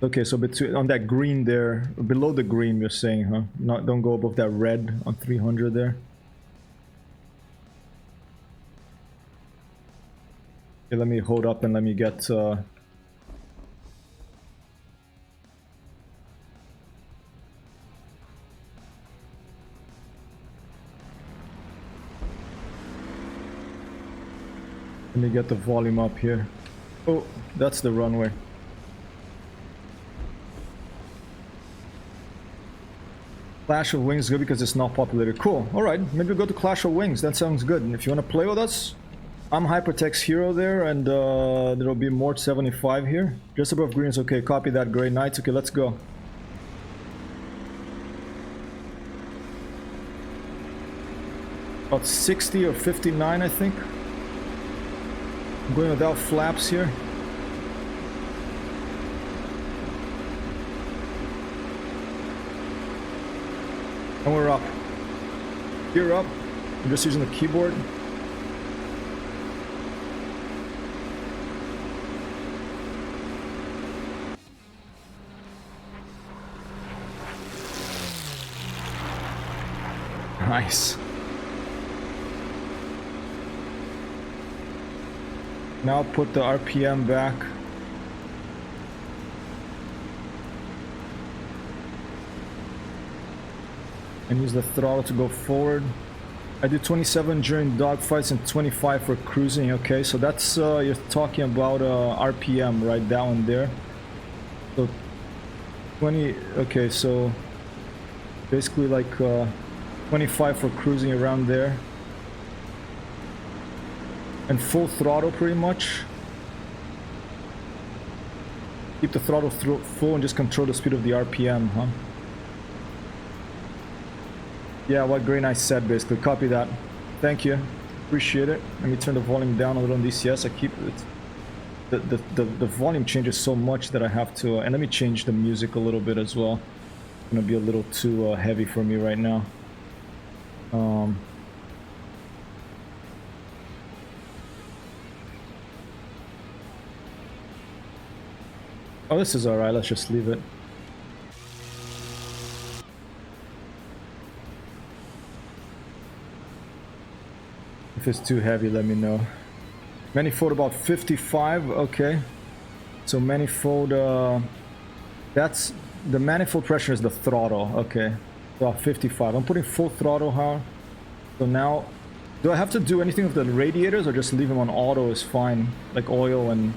Okay, so between on that green there, below the green, you're saying, huh? Not don't go above that red on 300 there. Okay, let me hold up and let me get. Let me get the volume up here. Oh, that's the runway. Clash of Wings good because it's not populated. Cool. Alright, maybe we'll go to Clash of Wings. That sounds good. And if you want to play with us, I'm Hypertext Hero there, and there'll be more 75 here. Just above green is okay. Copy that, Grey Knights. Okay, let's go. About 60 or 59, I think. I'm going without flaps here. And we're up. Gear up. I'm just using the keyboard. Nice. Now put the RPM back. And use the throttle to go forward. I do 27 during dogfights and 25 for cruising. Okay, so that's you're talking about RPM, right? That one there. So 20. Okay, so basically like 25 for cruising around there. And full throttle pretty much. Keep the throttle full and just control the speed of the RPM, huh? Yeah, what Grey Knight said basically. Copy that. Thank you. Appreciate it. Let me turn the volume down a little on DCS. I keep it. The volume changes so much that I have to. And let me change the music a little bit as well. It's gonna be a little too heavy for me right now. Oh, this is alright, let's just leave it. If it's too heavy, let me know. Manifold about 55, okay. So manifold, that's, the manifold pressure is the throttle, okay. About 55, I'm putting full throttle, huh? So now, do I have to do anything with the radiators or just leave them on auto is fine? Like oil and,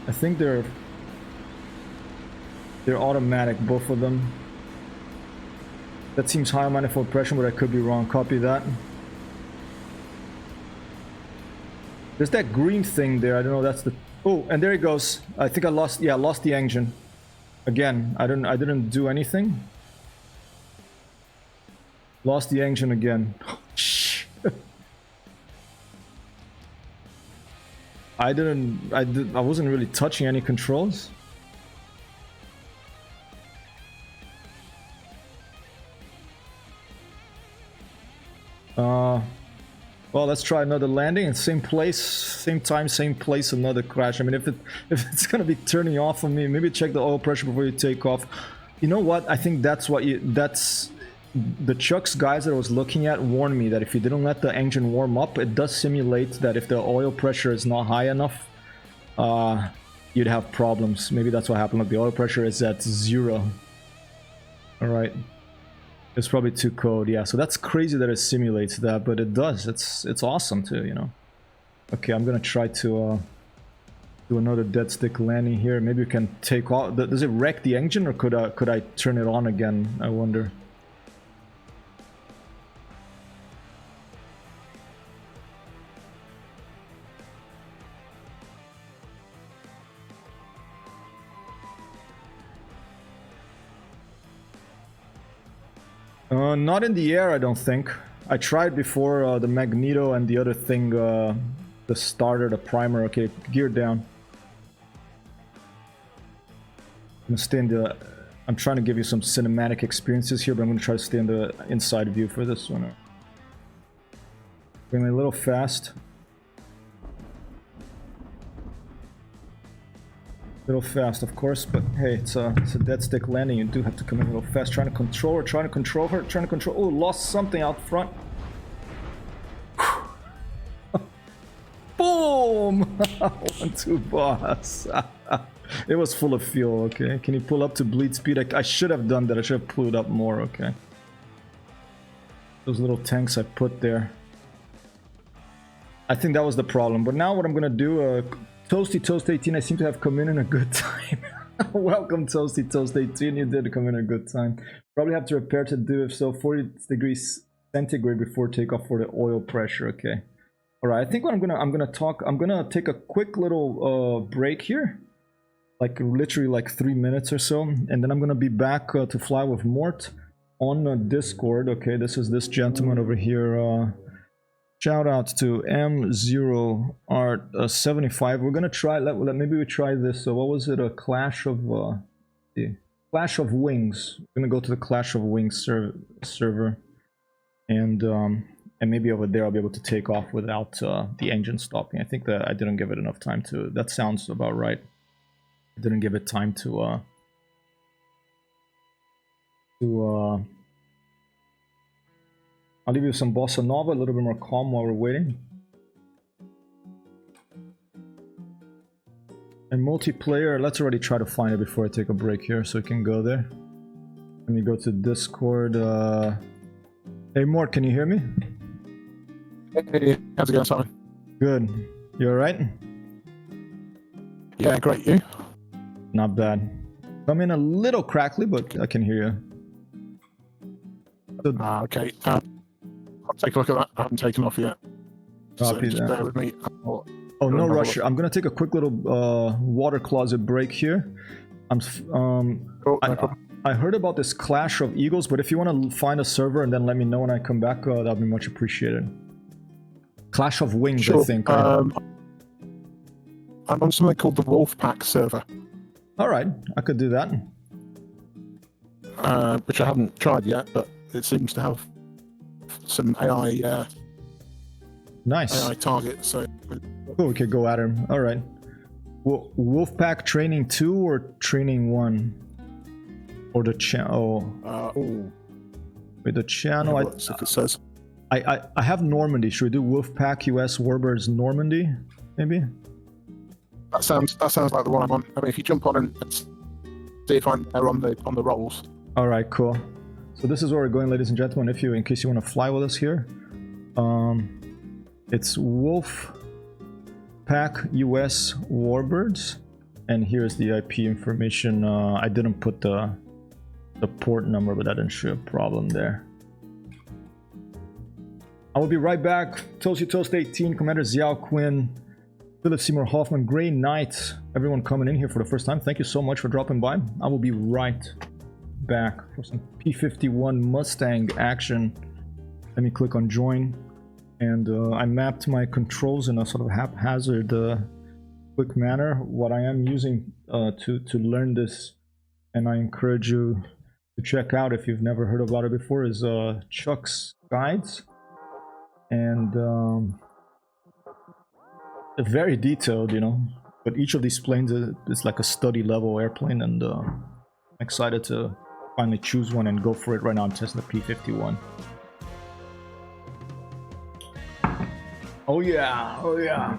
I think they're automatic, both of them. That seems high on manifold pressure, but I could be wrong. Copy that. There's that green thing there. I don't know. That's the. Oh, and there it goes. I think I lost. Yeah, I lost the engine. Again, I didn't do anything. Lost the engine again. I wasn't really touching any controls. Well, let's try another landing in same place, same time, same place, another crash. I mean, if it's gonna be turning off on me, maybe check the oil pressure before you take off. You know what? I think that's the Chuck's guys that I was looking at warned me that if you didn't let the engine warm up, it does simulate that if the oil pressure is not high enough, you'd have problems. Maybe that's what happened. Like the oil pressure is at 0. All right. It's probably too cold, yeah. So that's crazy that it simulates that, but it does. It's awesome too, you know. Okay, I'm gonna try to do another dead stick landing here. Maybe we can take off. Does it wreck the engine, or could I turn it on again? I wonder. Not in the air, I don't think. I tried before the magneto and the other thing, the starter, the primer. Okay, gear down. I'm gonna stay in the. I'm trying to give you some cinematic experiences here, but I'm gonna try to stay in the inside view for this one. Going a little fast. Little fast, of course, but hey, it's a dead stick landing. You do have to come in a little fast. Trying to control her, trying to control her, trying to control. Oh, lost something out front. Boom! 1-2 boss. It was full of fuel. Okay, can you pull up to bleed speed? I should have done that. I should have pulled up more. Okay, those little tanks I put there. I think that was the problem. But now what I'm gonna do, Toasty Toast 18, I seem to have come in a good time. Welcome, Toasty Toast 18. You did come in a good time. Probably have to repair to do, if so, 40 degrees centigrade before takeoff for the oil pressure. Okay. All right. I think what I'm gonna take a quick little break here, like literally like 3 minutes or so, and then I'm gonna be back to fly with Mort on Discord. Okay. This is this gentleman over here. Shout out to M0Art75. We're gonna try. Maybe we try this. So what was it? A Clash of Clash of Wings. We're gonna go to the Clash of Wings server, and maybe over there I'll be able to take off without the engine stopping. I think that I didn't give it enough time to. That sounds about right. I didn't give it time to I'll leave you some bossa nova, a little bit more calm while we're waiting. And multiplayer, let's already try to find it before I take a break here so we can go there. Let me go to Discord. Hey Mort, can you hear me? Hey, how's it going, Simon? Good. You alright? Yeah, great. You? Not bad. I'm in a little crackly, but I can hear you. So, Okay. I'll take a look at that. I haven't taken off yet. So just bear with me. Oh, no rush. I'm gonna take a quick little water closet break here. I heard about this Clash of Eagles, but if you want to find a server and then let me know when I come back, that'll be much appreciated. Clash of Wings, sure. I think. I'm on something called the Wolfpack server. All right, I could do that. Which I haven't tried yet, but it seems to have some AI. Nice. AI target. So cool, we could go at him. All right. Well, Wolfpack Training 2 or Training 1, or the channel. Wait, the channel. If it says. I have Normandy. Should we do Wolfpack US Warbirds Normandy? Maybe. That sounds like the one I'm on. I mean, if you jump on and see if I'm there on the rolls. All right, cool. So this is where we're going, ladies and gentlemen. In case you want to fly with us here, it's Wolfpack US Warbirds, and here's the IP information. I didn't put the port number, but that didn't show a problem there. I will be right back. Toasty Toast 18, Commander Xiao Quinn, Philip Seymour Hoffman, Grey Knight, everyone coming in here for the first time. Thank you so much for dropping by. I will be right back for some P-51 Mustang action. Let me click on join, and I mapped my controls in a sort of haphazard quick manner. What I am using to learn this, and I encourage you to check out if you've never heard about it before, is Chuck's guides, and very detailed, you know, but each of these planes is like a study level airplane, and I'm excited to finally choose one and go for it. Right now I'm testing the P-51. Oh yeah, oh yeah.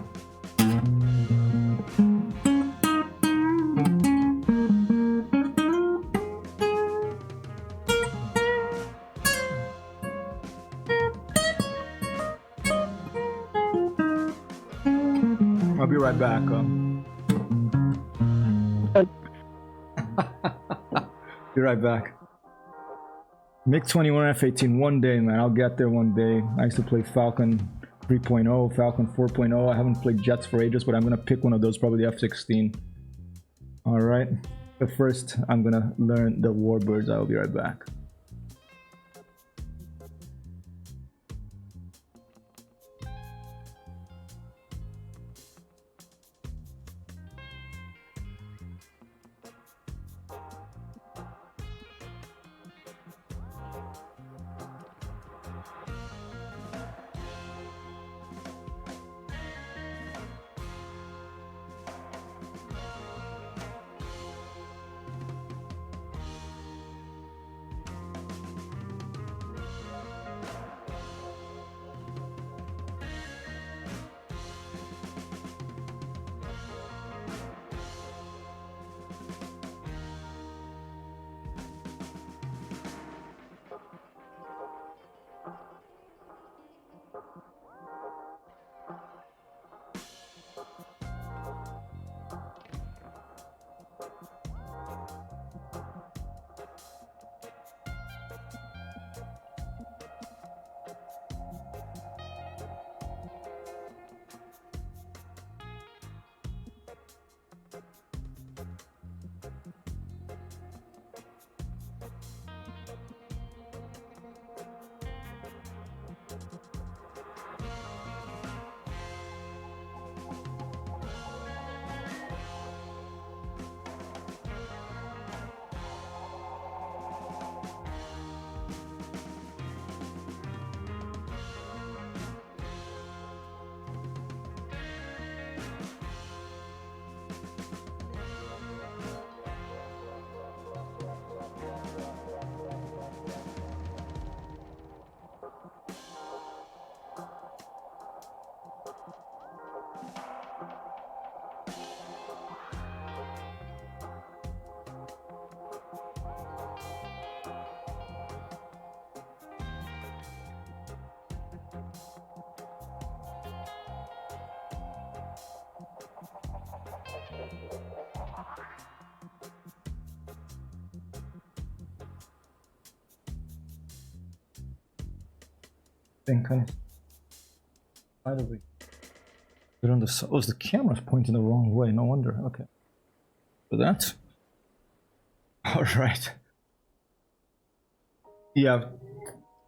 I'll be right back. Be right back. MiG-21 F-18 one day, man. I'll get there one day. I used to play Falcon 3.0, Falcon 4.0. I haven't played jets for ages, but I'm gonna pick one of those, probably the F-16. All right. But first, I'm gonna learn the Warbirds. I'll be right back. think I finally get on the. Oh, the camera's pointing the wrong way. No wonder. Okay. For that. All right. Yeah,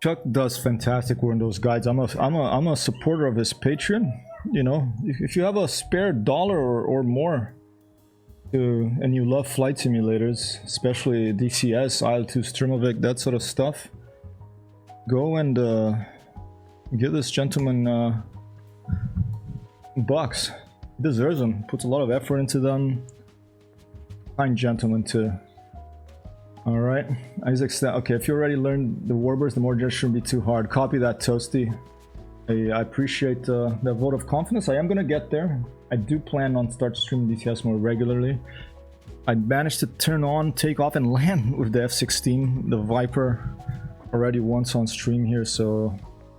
Chuck does fantastic work in those guides. I'm a supporter of his Patreon. You know, if you have a spare dollar or more, and you love flight simulators, especially DCS, IL-2 Sturmovik, that sort of stuff, go and give this gentleman bucks. He deserves them. Puts a lot of effort into them. Fine gentleman too. All right, Isaac. Okay, if you already learned the warbirds, the more just shouldn't be too hard. Copy that, Toasty. I appreciate that vote of confidence. I am gonna get there. I do plan on start streaming DCS more regularly. I managed to turn on, take off, and land with the F-16, the Viper, already once on stream here. So,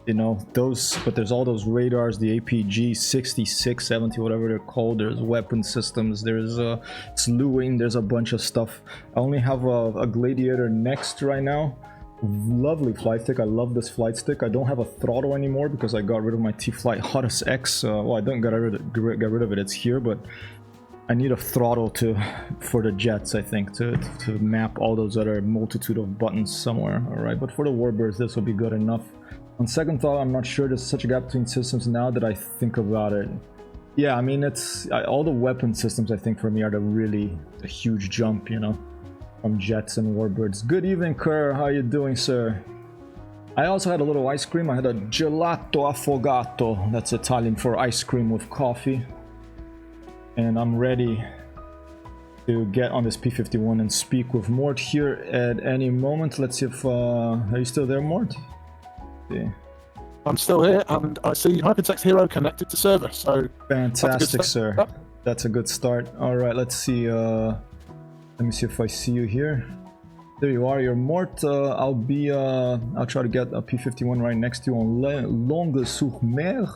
you know, those. But there's all those radars, the APG 66, 70, whatever they're called. There's weapon systems. There's slewing. There's a bunch of stuff. I only have a Gladiator next right now. Lovely flight stick. I love this flight stick. I don't have a throttle anymore because I got rid of my T-Flight Hottest X. Well, I didn't get rid of it. It's here, but I need a throttle for the jets. I think to map all those other multitude of buttons somewhere. All right, but for the warbirds, this will be good enough. On second thought, I'm not sure there's such a gap between systems now that I think about it. Yeah, I mean, it's all the weapon systems. I think for me are the huge jump, you know. From jets and warbirds. Good evening, Kerr. How you doing, sir? I also had a little ice cream. I had a gelato affogato. That's Italian for ice cream with coffee. And I'm ready to get on this P-51 and speak with Mort here at any moment. Let's see if... are you still there, Mort? Yeah. I'm still here, and I see Hypertext Hero connected to server, so... Fantastic, sir. That's a good start. Alright, let's see... let me see if I see you here. There you are, you're Mort. I'll try to get a P-51 right next to you on Longue-sur-Mer.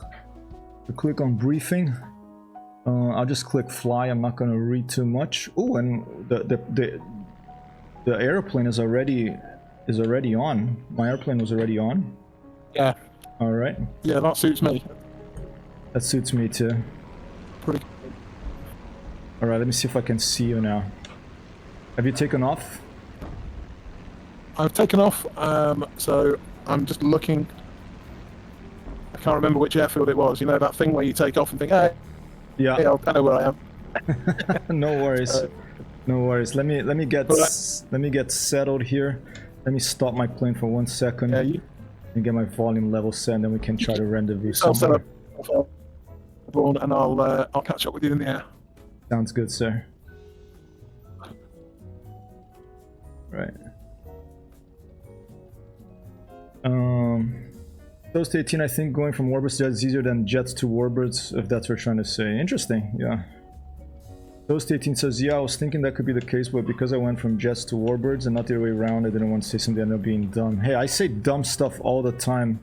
Click on briefing. I'll just click fly. I'm not gonna read too much. Oh, and the airplane is already on. My airplane was already on. Yeah. All right. Yeah, that suits me. That suits me too. Pretty. All right. Let me see if I can see you now. Have you taken off? I've taken off, so I'm just looking. I can't remember which airfield it was. You know that thing where you take off and think, hey, yeah, hey, I know where I am. No worries, no worries. Let me get settled here. Let me stop my plane for 1 second and get my volume level set, and then we can try to rendezvous somewhere. And I'll catch up with you in the air. Sounds good, sir. Right. Toast 18, I think going from warbirds to jets is easier than jets to warbirds, if that's what you're trying to say. Interesting, yeah. Toast 18 says, yeah, I was thinking that could be the case, but because I went from jets to warbirds and not the other way around, I didn't want to say something that ended up being dumb. Hey, I say dumb stuff all the time.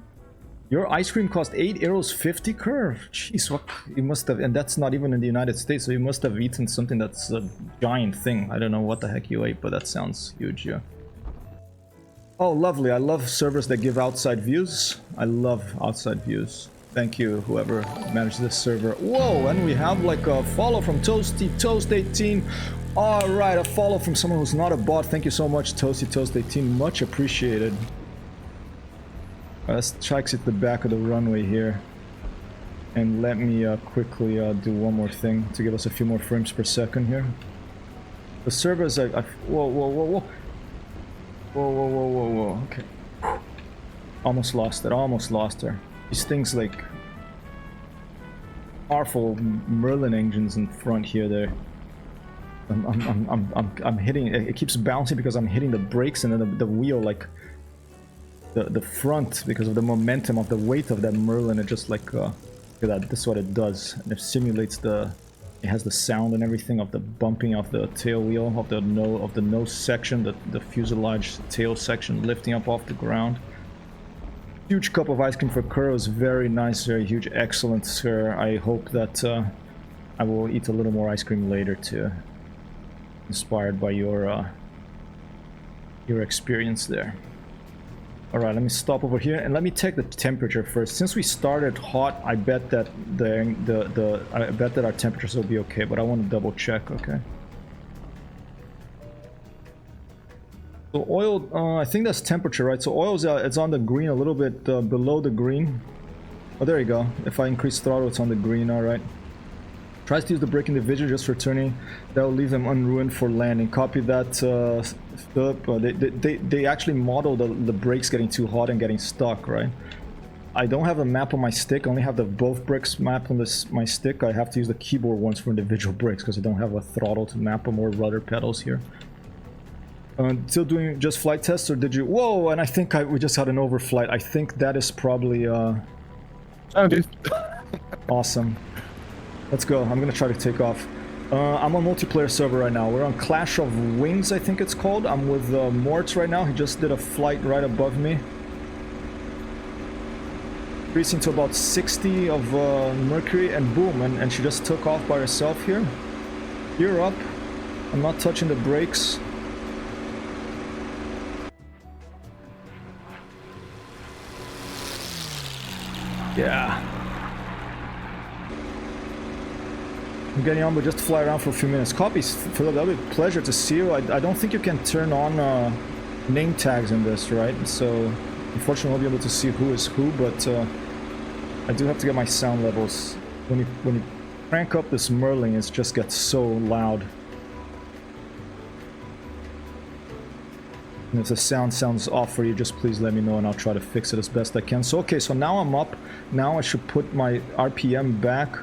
Your ice cream cost 8 euros 50 curve. Jeez, what you must have, and that's not even in the United States, so you must have eaten something that's a giant thing. I don't know what the heck you ate, but that sounds huge, yeah. Oh, lovely. I love servers that give outside views. I love outside views. Thank you, whoever managed this server. Whoa, and we have like a follow from Toast18. All right, a follow from someone who's not a bot. Thank you so much, Toast18. Much appreciated. Let's try to exit the back of the runway here. And let me quickly do one more thing to give us a few more frames per second here. The server is like... Whoa, whoa, whoa, whoa. Whoa, whoa, whoa, whoa, whoa. Okay. Almost lost it. Almost lost her. These things like... powerful Merlin engines in front here. There. I'm hitting... It keeps bouncing because I'm hitting the brakes, and then the wheel like... The front, because of the momentum of the weight of that Merlin, it just like look at that. This is what it does, and it simulates the. It has the sound and everything of the bumping of the tail wheel of the nose section, the fuselage tail section lifting up off the ground. Huge cup of ice cream for Kuros, very nice, very huge, excellent, sir. I hope that I will eat a little more ice cream later too, inspired by your experience there. All right, let me stop over here and let me take the temperature first. Since we started hot, I bet that I bet that our temperatures will be okay, but I want to double check. Okay. So oil, I think that's temperature, right? So oil's it's on the green, a little bit below the green. Oh, there you go. If I increase throttle, it's on the green. All right. Tries to use the brake individual, just returning. That will leave them unruined for landing. Copy that, Philip. They actually model the brakes getting too hot and getting stuck, right? I don't have a map on my stick. I only have the both brakes mapped on my stick. I have to use the keyboard ones for individual brakes because I don't have a throttle to map them or rudder pedals here. Still doing just flight tests, or did you? Whoa! And I think we just had an overflight. I think that is probably. Sounded. Awesome. Let's go. I'm gonna try to take off. I'm on multiplayer server right now. We're on Clash of Wings, I think it's called. I'm with Mort right now. He just did a flight right above me. Increasing to about 60 of mercury, and boom, and she just took off by herself here. Gear up. I'm not touching the brakes. Yeah. I'm getting on, but just fly around for a few minutes. Copies, Philip. That'll be a pleasure to see you. I don't think you can turn on name tags in this, right? So, unfortunately, I won't be able to see who is who, but I do have to get my sound levels. When you crank up this Merlin, it just gets so loud. And if the sound sounds off for you, just please let me know and I'll try to fix it as best I can. So, okay, so now I'm up. Now I should put my RPM back.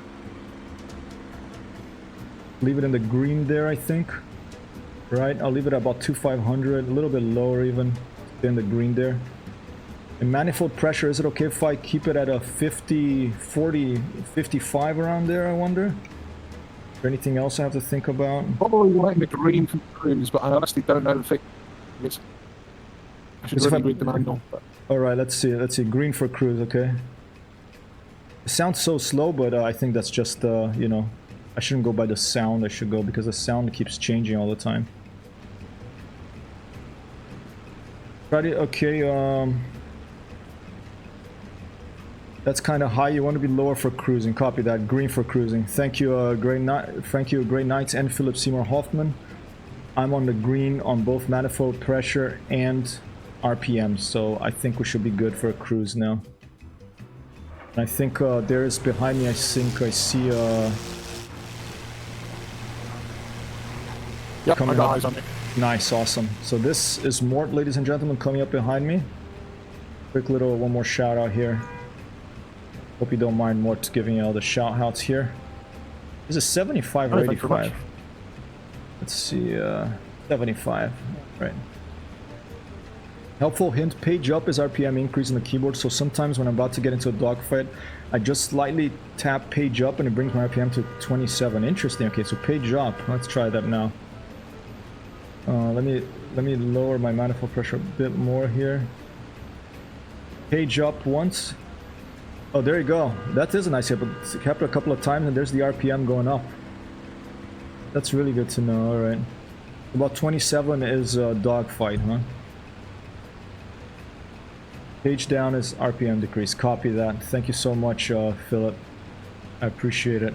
Leave it in the green there, I think. Right, I'll leave it at about 2,500, a little bit lower even. In the green there. And manifold pressure, is it okay if I keep it at a 50, 40, 55 around there, I wonder? Is there anything else I have to think about? Probably like the green for cruise, but I honestly don't know the thing. I should really read the manual. Alright, let's see. Green for cruise, okay. It sounds so slow, but I think that's just, you know, I shouldn't go by the sound. I should go because the sound keeps changing all the time. Ready? Okay, that's kind of high. You want to be lower for cruising. Copy that. Green for cruising. Thank you, Great Knights and Philip Seymour Hoffman. I'm on the green on both manifold pressure and RPM, so I think we should be good for a cruise now. And I think there's behind me, I think I see yep, I got eyes on it. Nice, awesome. So this is Mort, ladies and gentlemen, coming up behind me. Quick little one more shout out here. Hope you don't mind Mort giving you all the shout outs here. Is it 75 or 85? Let's see, 75, right. Helpful hint, page up is RPM increase in the keyboard, so sometimes when I'm about to get into a dogfight, I just slightly tap page up and it brings my RPM to 27. Interesting, okay, so page up, let's try that now. Let me lower my manifold pressure a bit more here. Page up once. Oh, there you go. That is a nice hit, but it's kept a couple of times and there's the RPM going up. That's really good to know, alright. About 27 is a dogfight, huh? Page down is RPM decrease. Copy that. Thank you so much, Philip. I appreciate it.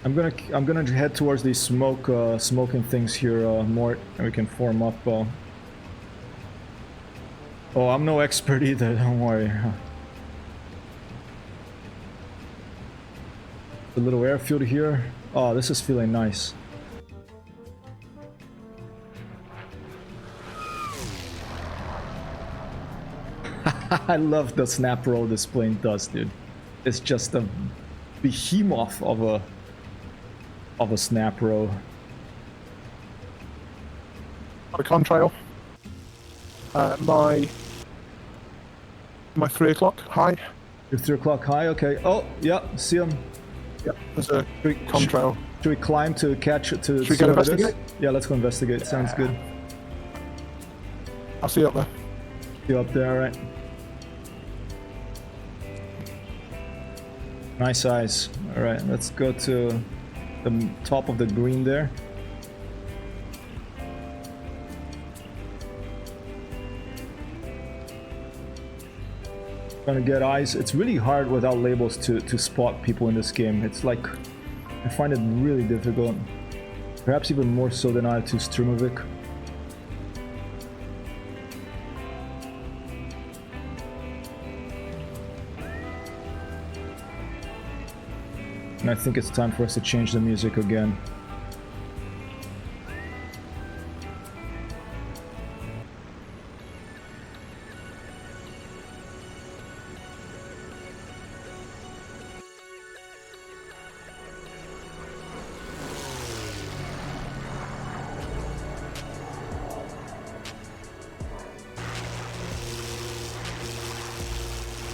I'm gonna head towards these smoking things here, Mort, and we can form up. Oh, I'm no expert either. Don't worry. A little airfield here. Oh, this is feeling nice. I love the snap roll this plane does, dude. It's just a behemoth of a snap roll. On a contrail. My 3 o'clock high. Your 3 o'clock high, okay. Oh, yeah, see him. Yep, there's a contrail. Should we climb to catch it to? Should we go investigate? Yeah, let's go investigate. Yeah. Sounds good. I'll see you up there. See you up there, alright. Nice eyes. Alright, let's go to the top of the green there. Trying to get eyes. It's really hard without labels to spot people in this game. It's like, I find it really difficult. Perhaps even more so than I2 Strumovic. And I think it's time for us to change the music again.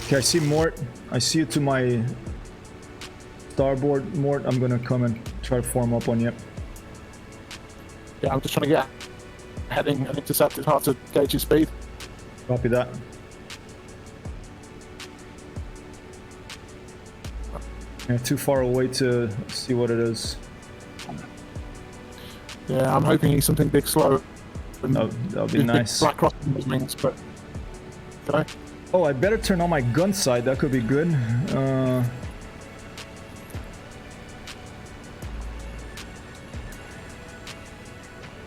Okay, I see Mort. I see you to my starboard, Mort. I'm gonna come and try to form up on you. Yeah, I'm just trying to get heading and intercept. It's hard to gauge your speed. Copy that. Yeah, too far away to see what it is. Yeah, I'm hoping he's something big, slow. That'll be nice. Black crossing means, but okay. Oh, I better turn on my gun sight. That could be good.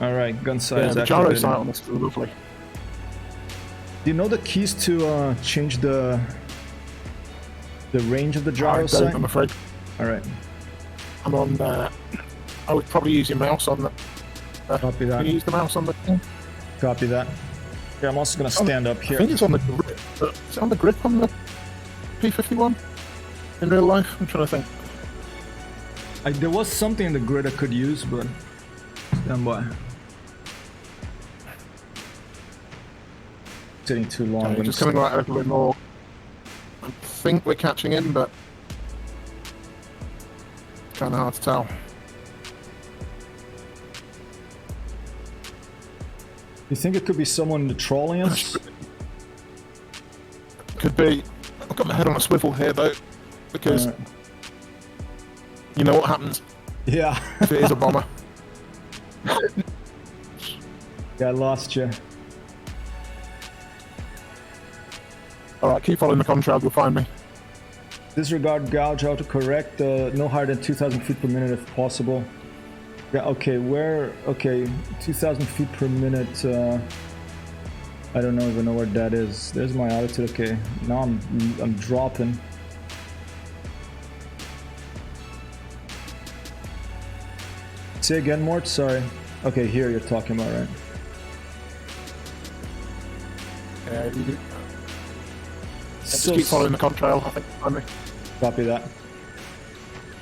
Alright, gun sight is the gyro activated. sight on this is lovely. Do you know the keys to change the range of the gyro sight? I'm afraid. Alright. I'm on. I would probably use your mouse on the. Copy that. Can you use the mouse on the thing? Copy that. Okay, I'm also gonna stand up here. I think it's on the grip. Is it on the grip on the P-51 in real life? I'm trying to think. There was something in the grid I could use, but stand by. Sitting too long. Okay, just coming right a little bit more. I think we're catching in, but kind of hard to tell. You think it could be someone trolling us? Could be. I've got my head on a swivel here, though, because you know what happens Yeah. if it is a bomber. Yeah, I lost you. Alright, keep following the contrail, you'll find me. Disregard gouge, autocorrect, no higher than 2,000 feet per minute if possible. Yeah, okay, okay, 2,000 feet per minute, I don't even know where that is. There's my altitude, okay. Now I'm dropping. Say again, Mort, sorry. Okay, here you're talking about, right? Yeah, So just keep following the contrail, I think you'll find me. Copy that.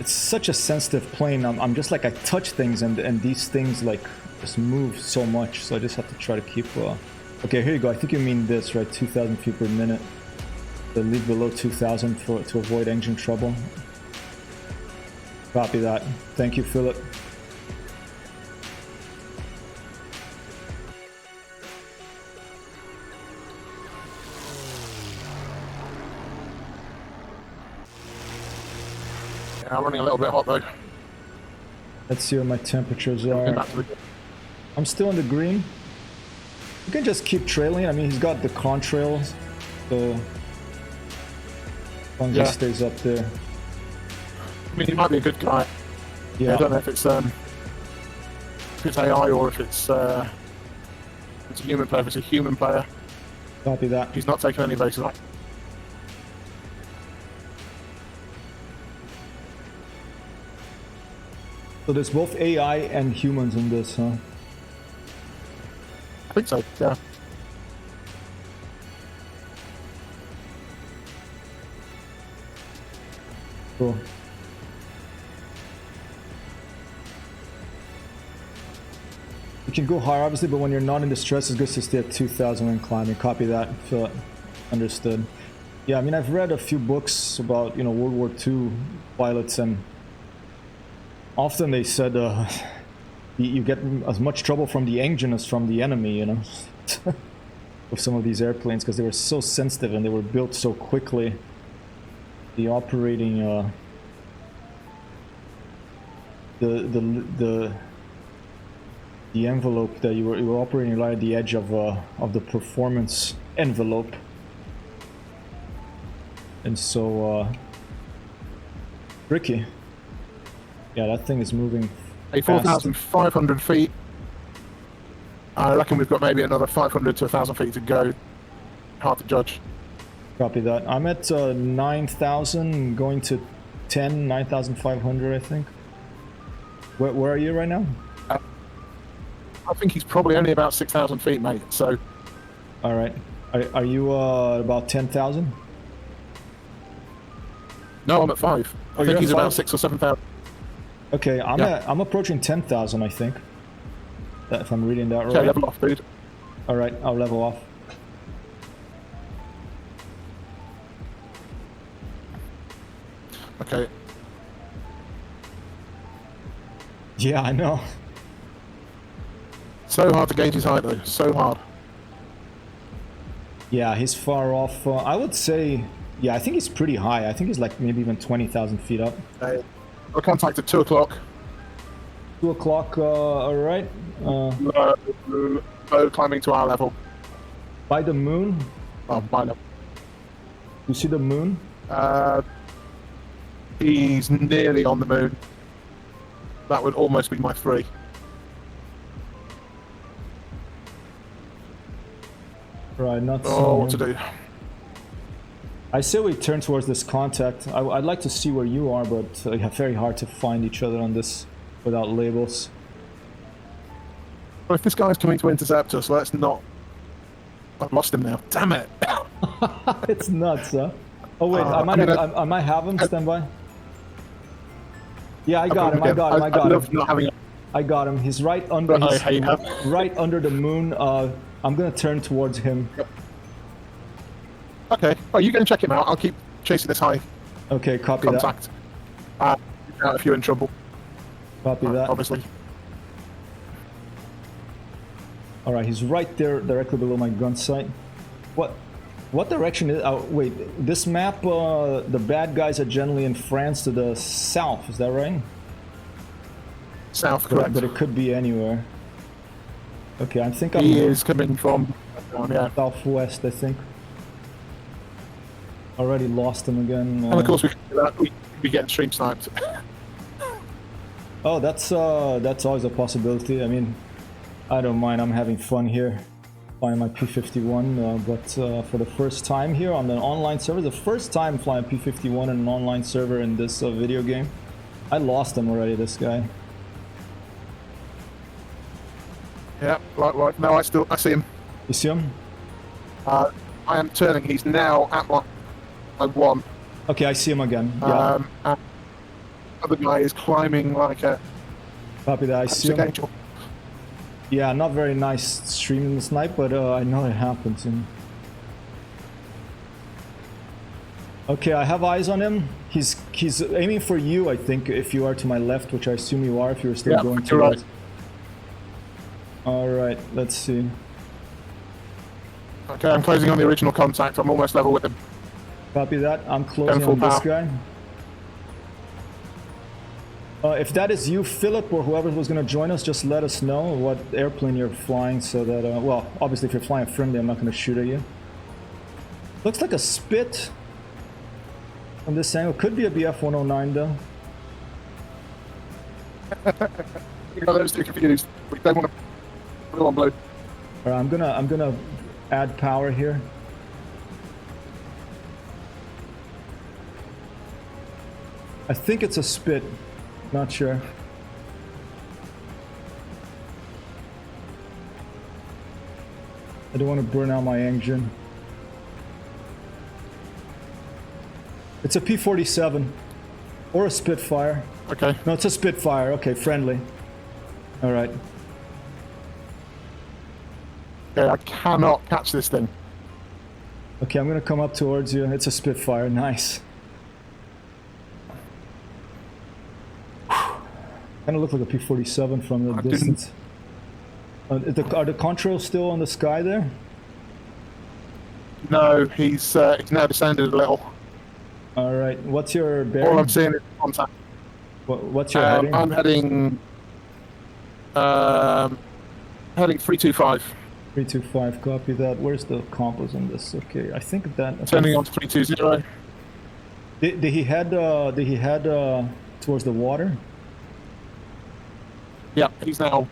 It's such a sensitive plane. I'm just like, I touch things and these things like just move so much, so I just have to try to keep okay, here you go. I think you mean this, right? 2,000 feet per minute. So leave below 2,000 to avoid engine trouble. Copy that. Thank you, Philip. I'm running a little bit hot though. Let's see what my temperatures are. I'm still in the green. You can just keep trailing. I mean, he's got the contrails, so as long as he stays up there. I mean, he might be a good guy. Yeah. I don't know if it's AI or if it's a human player. If it's a human player, Copy that. he's not taking any bases off. So there's both AI and humans in this, huh? I think so, yeah. Cool. You can go higher, obviously, but when you're not in distress, it's good to stay at 2,000 when climbing. Copy that. Feel it. Understood. Yeah, I mean, I've read a few books about, you know, World War II pilots, and often they said you get as much trouble from the engine as from the enemy, you know, with some of these airplanes, because they were so sensitive and they were built so quickly. The operating, the envelope that you were operating right at the edge of the performance envelope. and so tricky. Yeah, that thing is moving. 4,500 feet. I reckon we've got maybe another 500 to 1,000 feet to go. Hard to judge. Copy that. I'm at 9,000, going to 9,500, I think. Where are you right now? I think he's probably only about 6,000 feet, mate. So. All right. Are you about 10,000? No, I'm at 5. I think he's about 6,000 or 7,000. Okay, I'm approaching 10,000, I think. If I'm reading that right. Okay, level off, dude. All right, I'll level off. Okay. Yeah, I know. So hard to gauge his height, though. So hard. Yeah, he's far off. I would say, yeah, I think he's pretty high. I think he's like maybe even 20,000 feet up. We're contact at 2 o'clock. 2 o'clock, all right. Low climbing to our level. By the moon? Oh, by level. You see the moon? He's nearly on the moon. That would almost be my 3. Right, not Oh, what to do? I say we turn towards this contact. I'd like to see where you are, but very hard to find each other on this without labels. Well, if this guy's coming to intercept us, let's not. I've lost him now. Damn it! It's nuts, huh? Oh wait, I might have him. Stand by. Yeah, I got him. I got him. He's right under. Right under the moon. I'm gonna turn towards him. Okay. Oh, you go and check him out. I'll keep chasing this high. Okay, copy contact. If you're in trouble. Copy that. Obviously. All right, he's right there, directly below my gun sight. What direction is? Oh, wait, this map. The bad guys are generally in France to the south. Is that right? South, correct. But it could be anywhere. Okay, I think he is coming from southwest. I think. Already lost him again. And of course, we get stream sniped. Oh, that's always a possibility. I mean, I don't mind. I'm having fun here, flying my P-51. But for the first time here on the online server, the first time flying P-51 in an online server in this video game, I lost him already. This guy. Yeah, right. No, I see him. You see him? I am turning. He's now at my 1. Okay, I see him again. Yeah. And the other guy is climbing like a. Copy that. I see him. Angel. Yeah, not very nice streaming the snipe, but I know it happens. Okay, I have eyes on him. He's aiming for you, I think, if you are to my left, which I assume you are if you're still going to right. Alright, let's see. Okay, I'm closing on the original contact. I'm almost level with him. Copy that. I'm closing on this guy. If that is you, Philip, or whoever was going to join us, just let us know what airplane you're flying so that, well, obviously if you're flying friendly, I'm not going to shoot at you. Looks like a Spit from this angle. Could be a BF-109 though. You know, those two confused. We don't want to put on blue. Alright, I'm gonna add power here. I think it's a Spit. Not sure. I don't want to burn out my engine. It's a P-47 or a Spitfire. Okay. No, it's a Spitfire. Okay, friendly. All right. Okay, I cannot catch this thing. Okay, I'm gonna come up towards you. It's a Spitfire. Nice. Kind of look like a P-47 from the distance. Are the contrails still on the sky there? No, he's now descended a little. All right. What's your bearing? All I'm seeing is contact. What's your heading? I'm heading. Heading 325. 325. Copy that. Where's the compass on this? Okay, I think that. Turning on to 320. Did he head towards the water? Yeah, he's now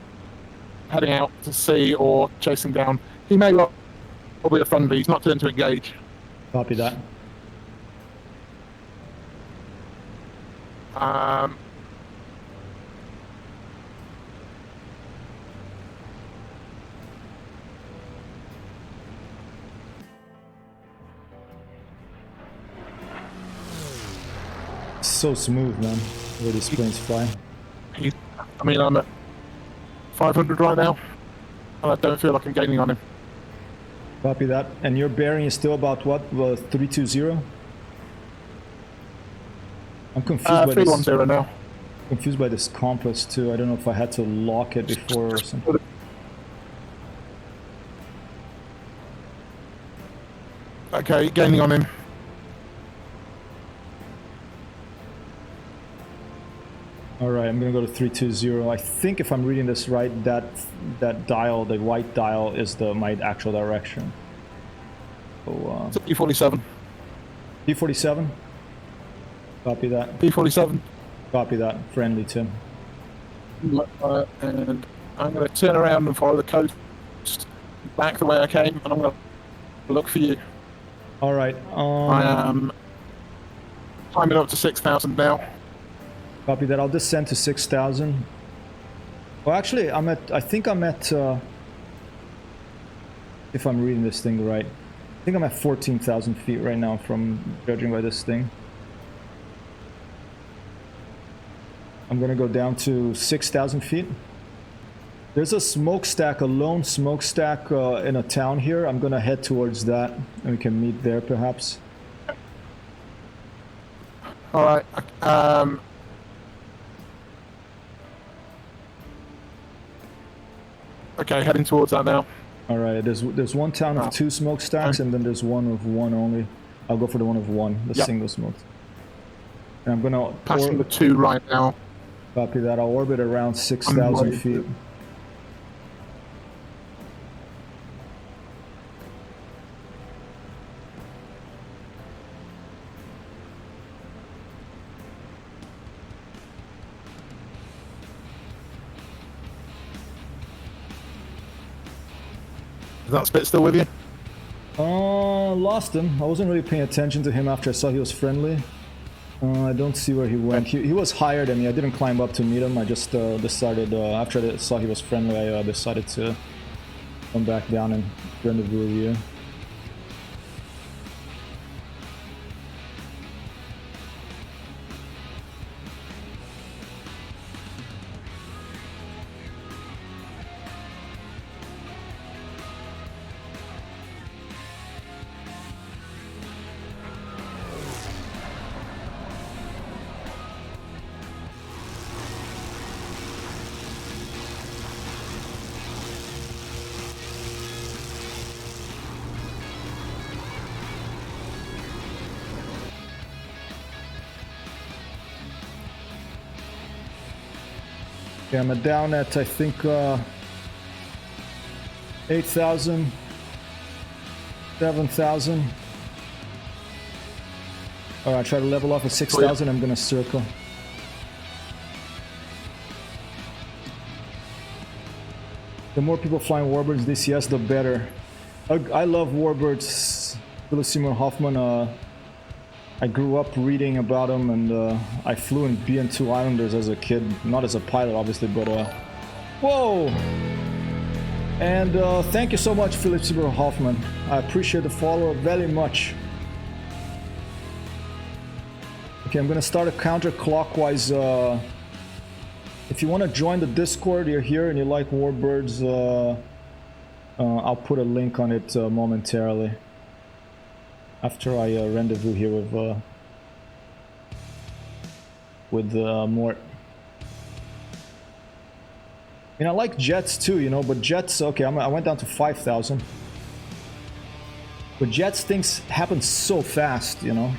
heading out to sea or chasing down. He may well be a friendly. He's not turned to engage. Copy that. So smooth, man, where these planes fly. I mean, I'm at 500 right now, and I don't feel like I'm gaining on him. Copy that. And your bearing is still about what? 320? I'm confused by this. 310 now. Confused by this compass too. I don't know if I had to lock it before or something. Okay, gaining on him. Alright, I'm gonna go to 320. I think if I'm reading this right, that dial, the white dial, is my actual direction. So, It's a P-47. P-47? Copy that. P-47. Copy that. Friendly, Tim. And I'm going to turn around and follow the coast back the way I came, and I'm going to look for you. Alright. I am climbing up to 6,000 now. Copy that. I'll descend to 6,000. Well, actually, I think I'm at, if I'm reading this thing right, I think I'm at 14,000 feet right now from judging by this thing. I'm gonna go down to 6,000 feet. There's a smokestack, a lone smokestack in a town here. I'm gonna head towards that, and we can meet there perhaps. All right. Okay, heading towards that now. All right. There's one town of 2 smokestacks, and then there's one of 1 only. I'll go for the one of 1, the single smoke. And I'm gonna passing the 2 right now. Copy that. I'll orbit around 6,000 feet. Is that Spit still with you? Lost him. I wasn't really paying attention to him after I saw he was friendly. I don't see where he went. He was higher than me. I didn't climb up to meet him. I just decided, after I saw he was friendly, I decided to come back down and rendezvous with you. Okay, I'm down at, I think, 8,000, 7,000. Alright, try to level off at 6,000, I'm gonna circle. The more people flying Warbirds DCS, the better. I love Warbirds. Philip Seymour Hoffman, I grew up reading about them, and I flew in BN2 Islanders as a kid. Not as a pilot, obviously, but whoa! And thank you so much, Philip Seymour Hoffman. I appreciate the follow very much. Okay, I'm gonna start a counterclockwise. If you want to join the Discord, you're here and you like Warbirds, I'll put a link on it momentarily. After I rendezvous here with Mort. I mean, I like jets too, you know, but jets, okay, I went down to 5,000. But jets, things happen so fast, you know.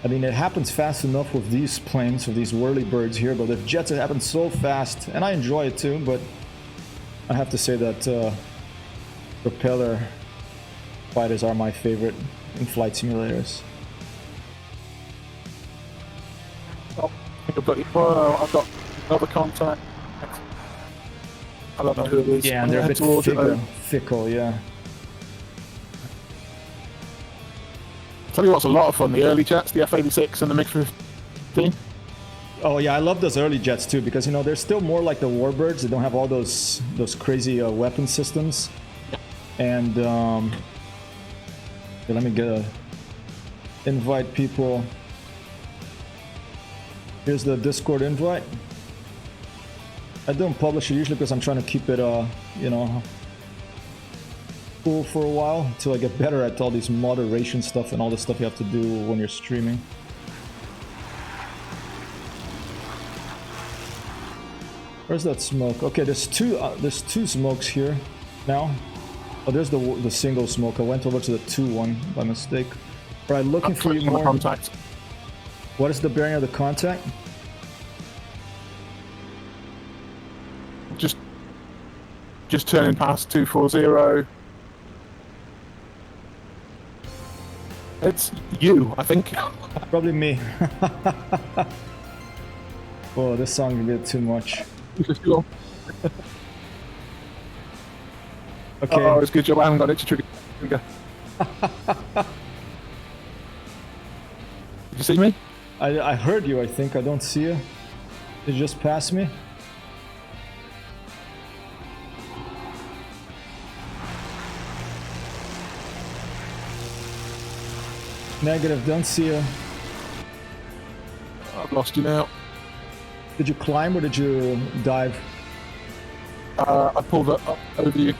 I mean, it happens fast enough with these planes, with these whirlybirds here, but with jets it happens so fast, and I enjoy it too, but I have to say that propeller fighters are my favorite in flight simulators. Well, I've got another contact. I don't know who it is. Yeah, and they're a bit fickle, yeah. Tell you what's a lot of fun, the early jets, the F-86 and the MiG-15. Oh yeah, I love those early jets too, because you know they're still more like the warbirds. They don't have all those crazy weapon systems. And here, let me get invite people. Here's the Discord invite. I don't publish it usually because I'm trying to keep it you know, cool for a while until I get better at all these moderation stuff and all the stuff you have to do when you're streaming. Where's that smoke? Okay, there's two smokes here now. Oh, there's the single smoke. I went over to the 2-1 by mistake. All right, looking for you more. Contact. What is the bearing of the contact? Just turning past 240. It's you, I think. Probably me. Oh, this song is a bit too much. Okay. Oh, it's good job I haven't got it to trigger. Did you see me? I heard you, I think. I don't see you. Did you just pass me? Negative, don't see you. I've lost you now. Did you climb or did you dive? I pulled it up over you.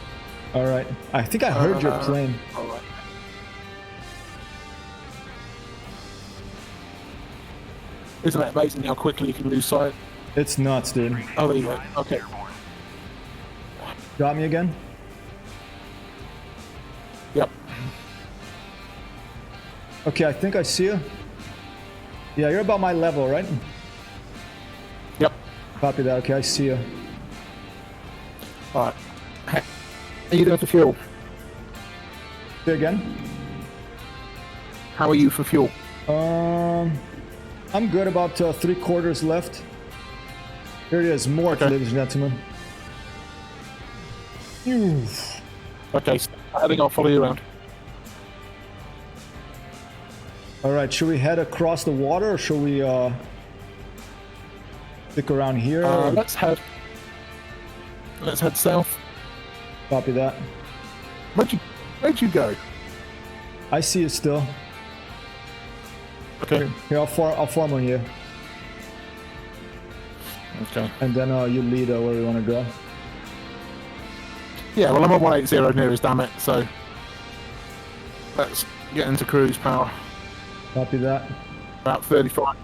Alright. I think I heard your plane. Alright. Isn't it amazing how quickly you can lose sight? It's nuts, dude. Oh, there you go. Okay. Got me again? Yep. Okay, I think I see you. Yeah, you're about my level, right? Yep. Copy that. Okay, I see you. Alright. How are you doing for fuel? Say again? How are you for fuel? I'm good, about 3/4 left. Here it is, more, okay. Ladies and gentlemen. Okay, so I think I'll follow you around. Alright, should we head across the water or should we stick around here? Let's head south. Copy that. Where'd you go? I see you still. Okay. Here, I'll form on you. Okay. And then you lead where we want to go. Yeah, well I'm on 180 nearest, damn it, so let's get into cruise power. Copy that. About 35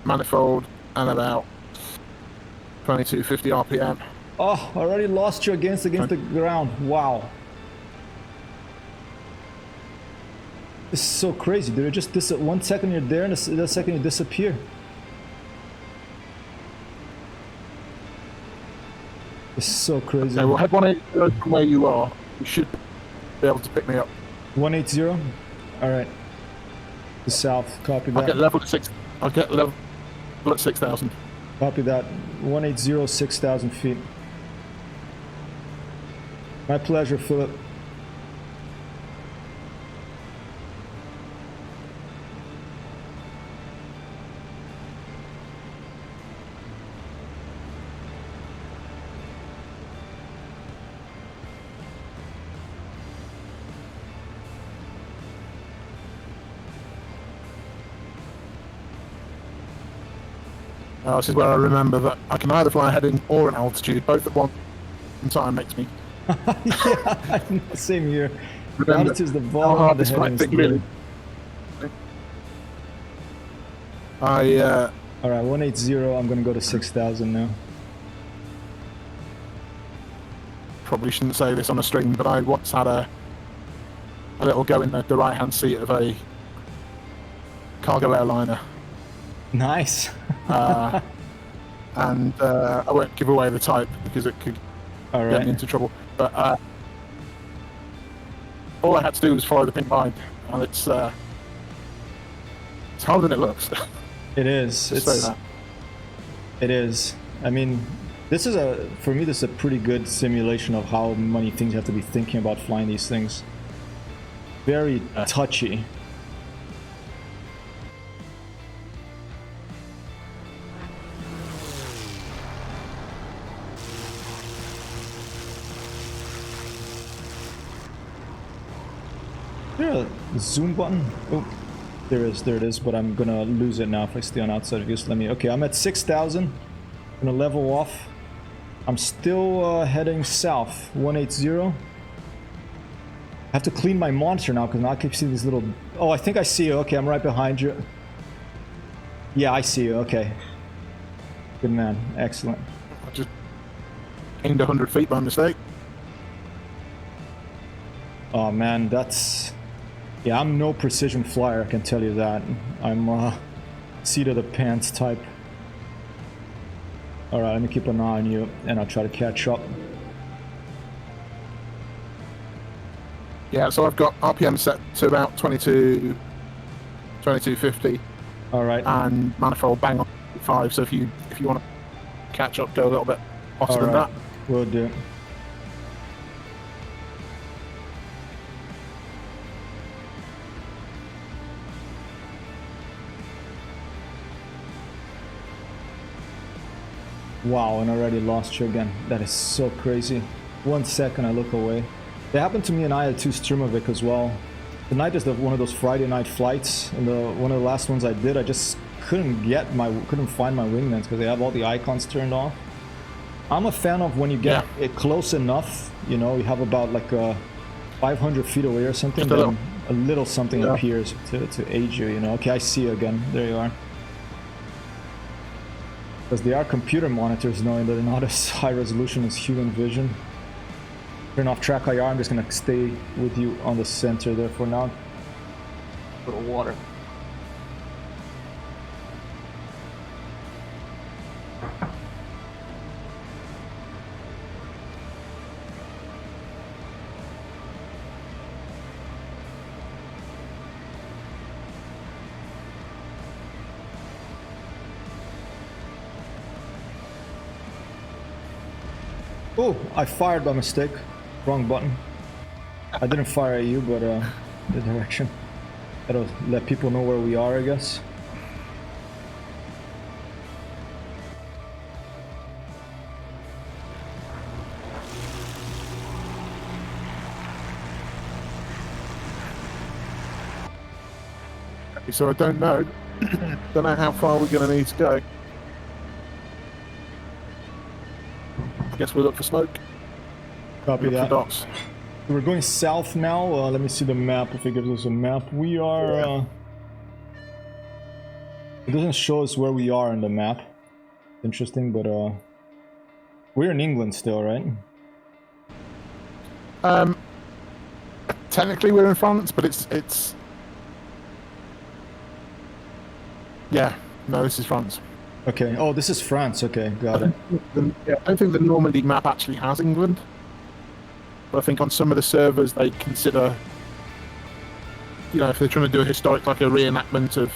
manifold and about 2250 RPM. Oh, I already lost you against the ground. Wow. This is so crazy, dude. It just 1 second you're there and the second you disappear. This is so crazy. Okay, we'll head 180 from where you are. You should be able to pick me up. 180? Alright. The south, copy that. I'll get level at 6,000. Copy that. 180, 6,000 feet. My pleasure, Philip. This is where I remember that I can either fly heading or in altitude, both at one time makes me. Yeah, same here. Altitude is the how ball. hard this might think, really. Alright, 180, I'm gonna go to 6,000 now. Probably shouldn't say this on a stream, but I once had a little go in the right-hand seat of a cargo airliner. Nice. And I won't give away the type because it could get me into trouble. But all I had to do was follow the pink line, and it's harder than it looks. It is. It is. I mean, this is for me, this is a pretty good simulation of how many things you have to be thinking about flying these things. Very touchy. Is there a zoom button? Oh, there it is, but I'm gonna lose it now if I stay on outside views. Let me, okay, I'm at 6,000. Gonna level off. I'm still heading south, 180. I have to clean my monitor now because now I keep seeing these little... Oh, I think I see you. Okay, I'm right behind you. Yeah, I see you. Okay. Good man. Excellent. I just aimed 100 feet by mistake. Oh man, that's... Yeah, I'm no precision flyer, I can tell you that. I'm seat of the pants type. Alright, let me keep an eye on you and I'll try to catch up. Yeah, so I've got RPM set to about 2250. Alright. And manifold bang on 5, so if you want to catch up, go a little bit hotter than that. Will do. Wow, and already lost you again. That is so crazy. 1 second I look away. It happened to me in IL-2 Streamovic as well. Tonight is one of those Friday night flights, and one of the last ones I did, I just couldn't find my wingmans because they have all the icons turned off. I'm a fan of when you get it close enough, you know, you have about like 500 feet away or something, then a little something appears to aid you, you know. Okay, I see you again. There you are. Because they are computer monitors, knowing that they're not as high resolution as human vision. Turn off track IR, I'm just gonna stay with you on the center there for now. A little water. Oh, I fired by mistake. Wrong button. I didn't fire at you, but the direction. That'll let people know where we are, I guess. So I don't know. Don't know how far we're going to need to go. I guess we'll look for smoke. Copy that. Dots. We're going south now. Let me see the map, if it gives us a map. We are... it doesn't show us where we are on the map. Interesting, but we're in England still, right? Technically we're in France, but it's... Yeah, no, this is France. Okay, oh, this is France, okay, got it. I don't think the Normandy map actually has England. But I think on some of the servers they consider, you know, if they're trying to do a historic, like a reenactment of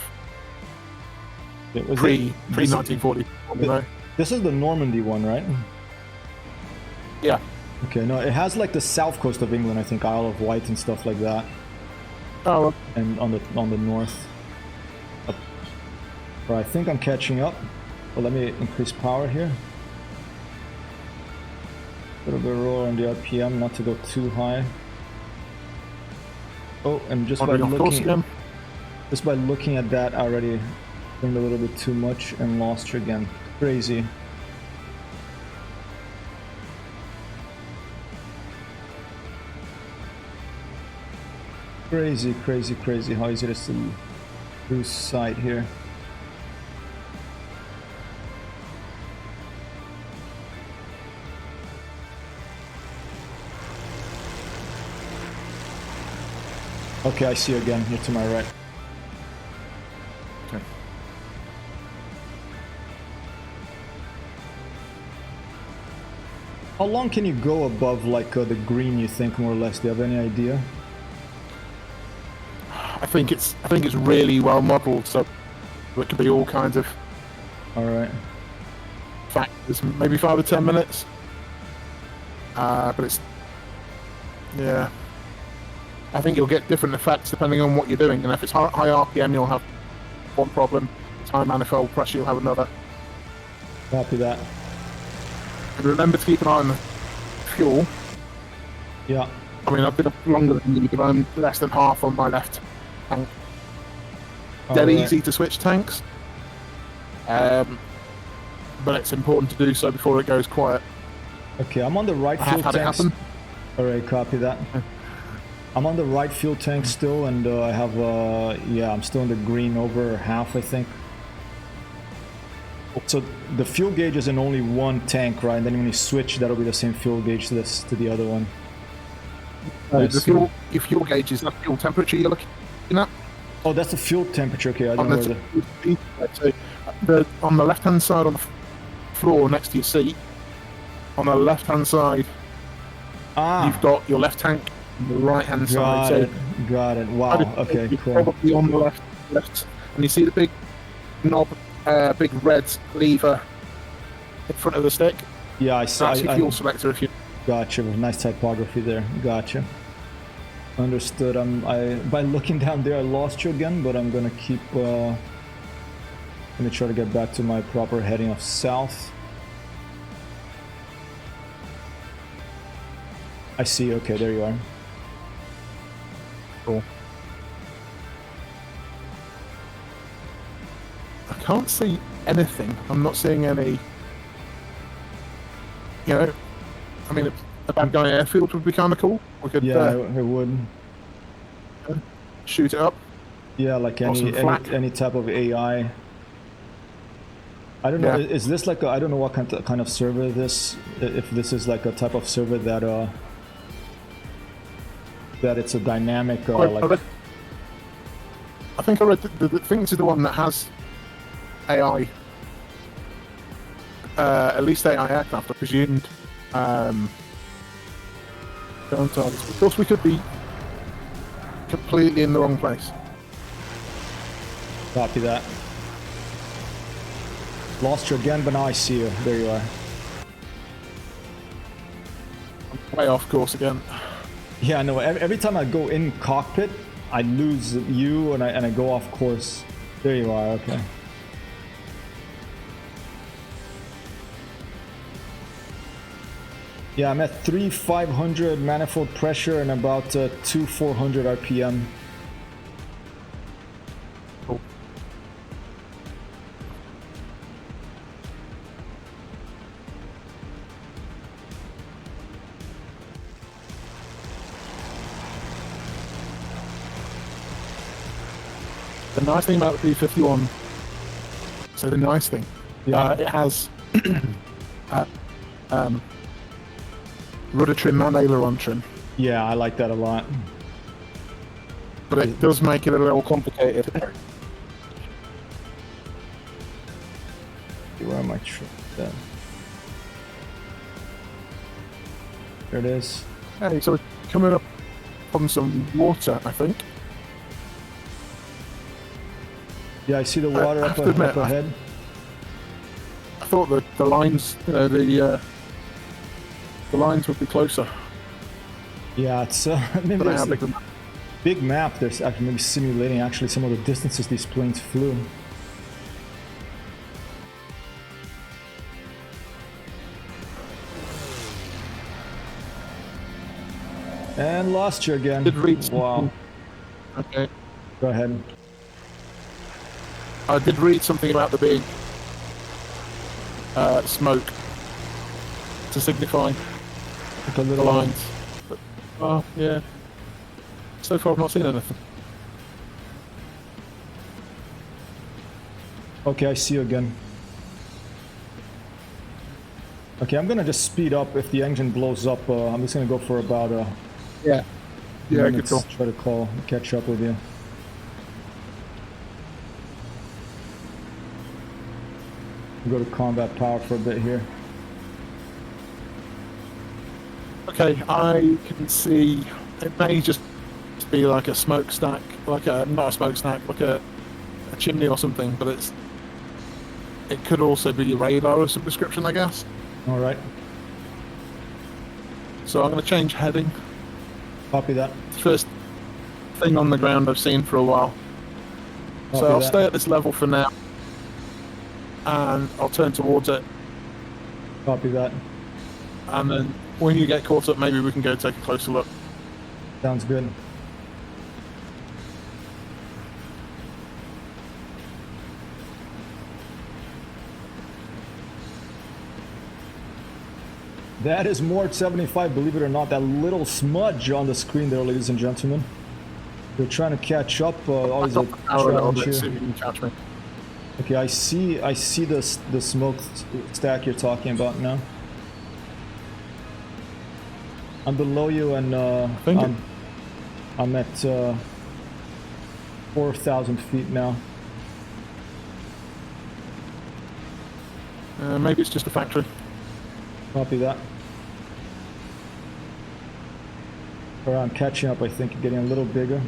pre-1940. This is the Normandy one, right? Yeah. Okay, no, it has like the south coast of England, I think, Isle of Wight and stuff like that. Oh. And on the north. Right, I think I'm catching up. Well, let me increase power here. Little bit roll on the RPM, not to go too high. Oh, and just by looking at that, I already turned a little bit too much and lost her again. Crazy. Crazy, crazy, crazy. How easy it is to lose sight here. Okay, I see you again. You're to my right. Okay. How long can you go above, like, the green, you think, more or less? Do you have any idea? I think it's really well modeled, so it could be all kinds of... Alright. factors, maybe 5 or 10 minutes. But it's, yeah, I think you'll get different effects depending on what you're doing. And if it's high RPM, you'll have one problem. High manifold pressure, you'll have another. Copy that. And remember to keep an eye on the fuel. Yeah. I mean, I've been longer than you, but I'm less than half on my left tank. Dead easy to switch tanks. But it's important to do so before it goes quiet. Okay, I'm on the right I fuel have had tank. it happen. Alright, copy that. I'm on the right fuel tank still, and I have, yeah, I'm still in the green over half, I think. So the fuel gauge is in only one tank, right? And then when you switch, that'll be the same fuel gauge to the other one. Your fuel gauge is the fuel temperature you're looking at. Oh, that's the fuel temperature. Okay, I don't know where on the left-hand side on the floor next to your seat, on the left-hand side, you've got your left tank, and the right-hand side. Got it. Wow. Okay, you're cool. probably on the left, and you see the big knob, big red lever in front of the stick. Yeah, I saw. That's your fuel selector. If you gotcha. Nice typography there. Gotcha. Understood. By looking down there, I lost you again, but I'm gonna keep. Let me try to get back to my proper heading of south. I see. Okay, there you are. Cool. I can't see anything. I'm not seeing any. You know, I mean, a bad guy airfield would be kind of cool. We could, yeah, it would. Shoot it up. Yeah, like any type of AI. I don't know. Yeah. Is this like I don't know what kind of server this? If this is like a type of server that it's a dynamic like. I think I read the thing is the one that has AI. At least AI aircraft, I presumed. Of course, we could be completely in the wrong place. Copy that. Lost you again, but now I see you. There you are. I'm way off course again. Yeah, no. Every time I go in cockpit, I lose you and I go off course. There you are. Okay. Yeah, I'm at 3,500 manifold pressure and about 2,400 RPM. Cool. The nice thing about the P-51, so the nice thing, it has rudder trim and aileron trim. Yeah, I like that a lot. But it does make it a little complicated. Where am I? There it is. Hey, so we're coming up on some water, I think. Yeah, I see the water up ahead. I thought that the lines, the lines would be closer. Yeah, it's maybe there's a big map. There's actually maybe simulating actually some of the distances these planes flew. And lost you again. Did read wow. Okay. Go ahead. I did read something about the big smoke to signify Like a little lines. But, oh, yeah. So far I've not seen anything. Okay, I see you again. Okay, I'm gonna just speed up. If the engine blows up, I'm just gonna go for about yeah, good call. Try to catch up with you. Go to combat power for a bit here. Okay, I can see it may just be like a smokestack, not a smokestack, like a chimney or something, but it's it could also be your radar of some description, I guess. All right. So I'm going to change heading. Copy that. First thing on the ground I've seen for a while. Copy So I'll that. stay at this level for now, and I'll turn towards it. Copy that. And then when you get caught up, maybe we can go take a closer look. Sounds good. That is Mort 75, believe it or not, that little smudge on the screen there, ladies and gentlemen. We're trying to catch up, always a challenge here. See if you can catch me. Okay, I see the smoke stack you're talking about now. I'm below you, and I'm at 4,000 feet now. Maybe it's just a factory. Copy that. Around catching up, I think, getting a little bigger.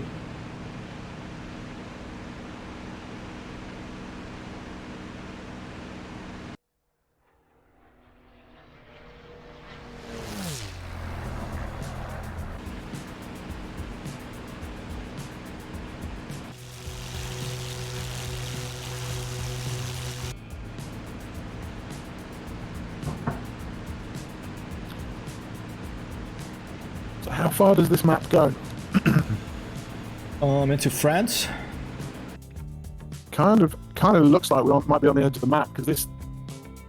So how far does this map go? Into France. Kind of looks like we might be on the edge of the map, because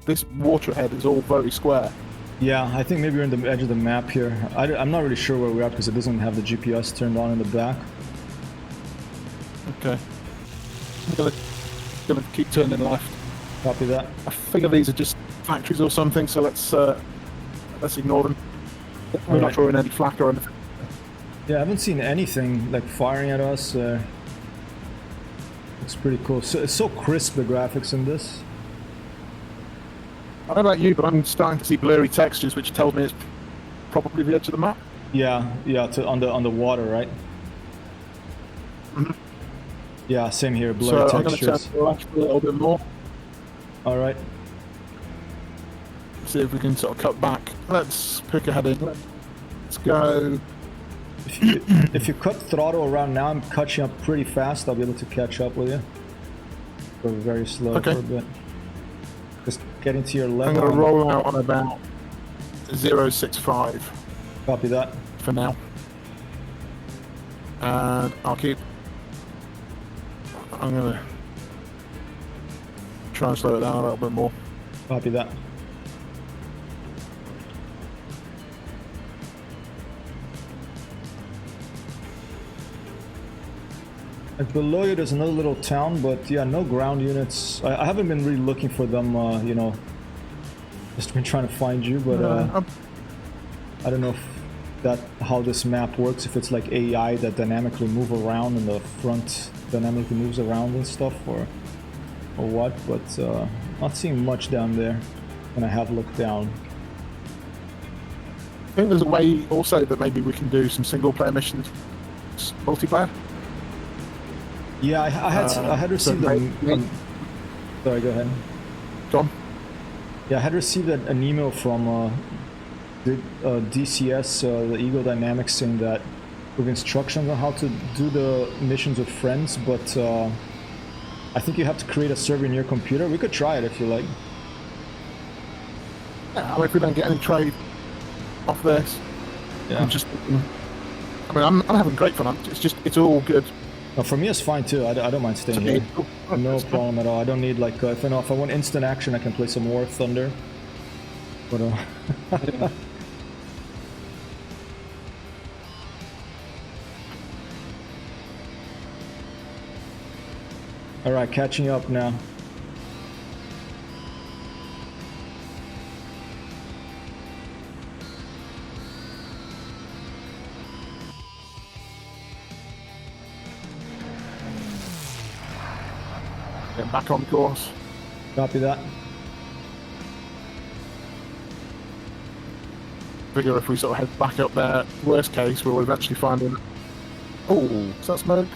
this water ahead is all very square. Yeah, I think maybe we're in the edge of the map here. I'm not really sure where we're at because it doesn't have the GPS turned on in the back. Okay. I'm gonna keep turning left. Copy that. I figure these are just factories or something, so let's ignore them. We're not throwing any flak or anything. Yeah, I haven't seen anything like firing at us. It's pretty cool. So it's so crisp, the graphics in this. I don't know about you, but I'm starting to see blurry textures, which tells me it's probably the edge of the map. Yeah, on the water, right? Mm-hmm. Yeah, same here. Blurry so textures. I'm going to turn left a little bit more. All right. See if we can sort of cut back. Let's pick a heading. Let's go. If you cut throttle around now, I'm catching up pretty fast. I'll be able to catch up with you. Go very slow for a bit. Just getting to your level. I'm going to roll out on about 0.65. Copy that. For now. And I'm going to try and slow it down a little bit more. Copy that. Like below you, there's another little town, but yeah, no ground units. I haven't been really looking for them, you know, just been trying to find you, but I don't know if how this map works, if it's like AI that dynamically move around and the front dynamically moves around and stuff, or what, but not seeing much down there when I have looked down. I think there's a way also that maybe we can do some single player missions multiplayer. Yeah, I had received sorry, go ahead. Go on. Yeah, I had received an email from the DCS, the Ego Dynamics, saying that with instructions on how to do the missions with friends, but I think you have to create a server in your computer. We could try it if you like. Yeah, if we don't get any trade off this, yeah. I'm having great fun. It's all good. No, for me, it's fine too. I don't mind staying here. No problem at all. I don't need like if I want instant action, I can play some War Thunder. But all right, catching up now. Get back on course. Copy that. Figure if we sort of head back up there, worst case, we'll eventually find him. Oh, is that smoke?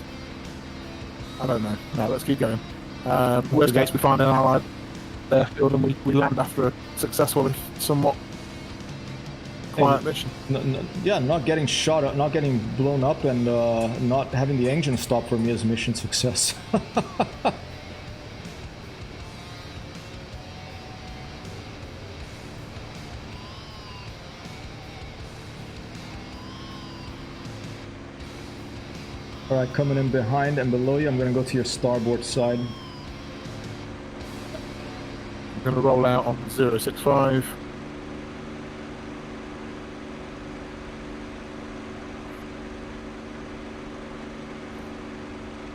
I don't know. No, let's keep going. Worst case, we find an allied. airfield and we land after a successful, somewhat quiet mission. Yeah, not getting shot up, not getting blown up, and not having the engine stop for me is mission success. Alright, coming in behind and below you, I'm gonna go to your starboard side. I'm going to roll out on 065.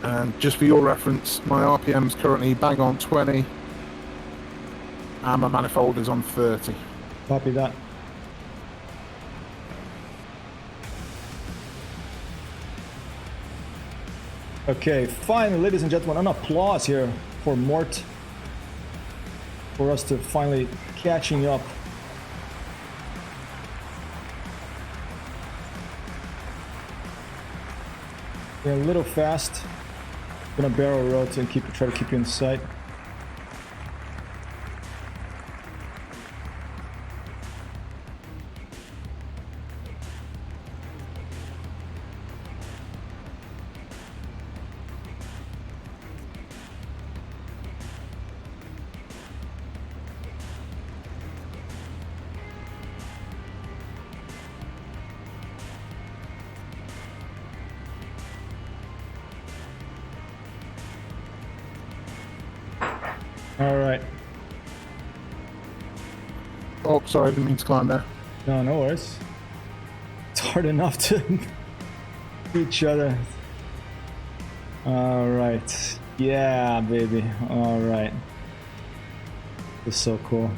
And just for your reference, my RPM's currently bang on 20 and my manifold is on 30. Copy that. Okay, finally, ladies and gentlemen, an applause here for Mort. For us to finally catching up. We're a little fast. Gonna barrel roll and try to keep you in sight. All right. Oh, sorry, I didn't mean to climb there. No, no worries. It's hard enough to each other. All right. Yeah, baby. All right. This is so cool.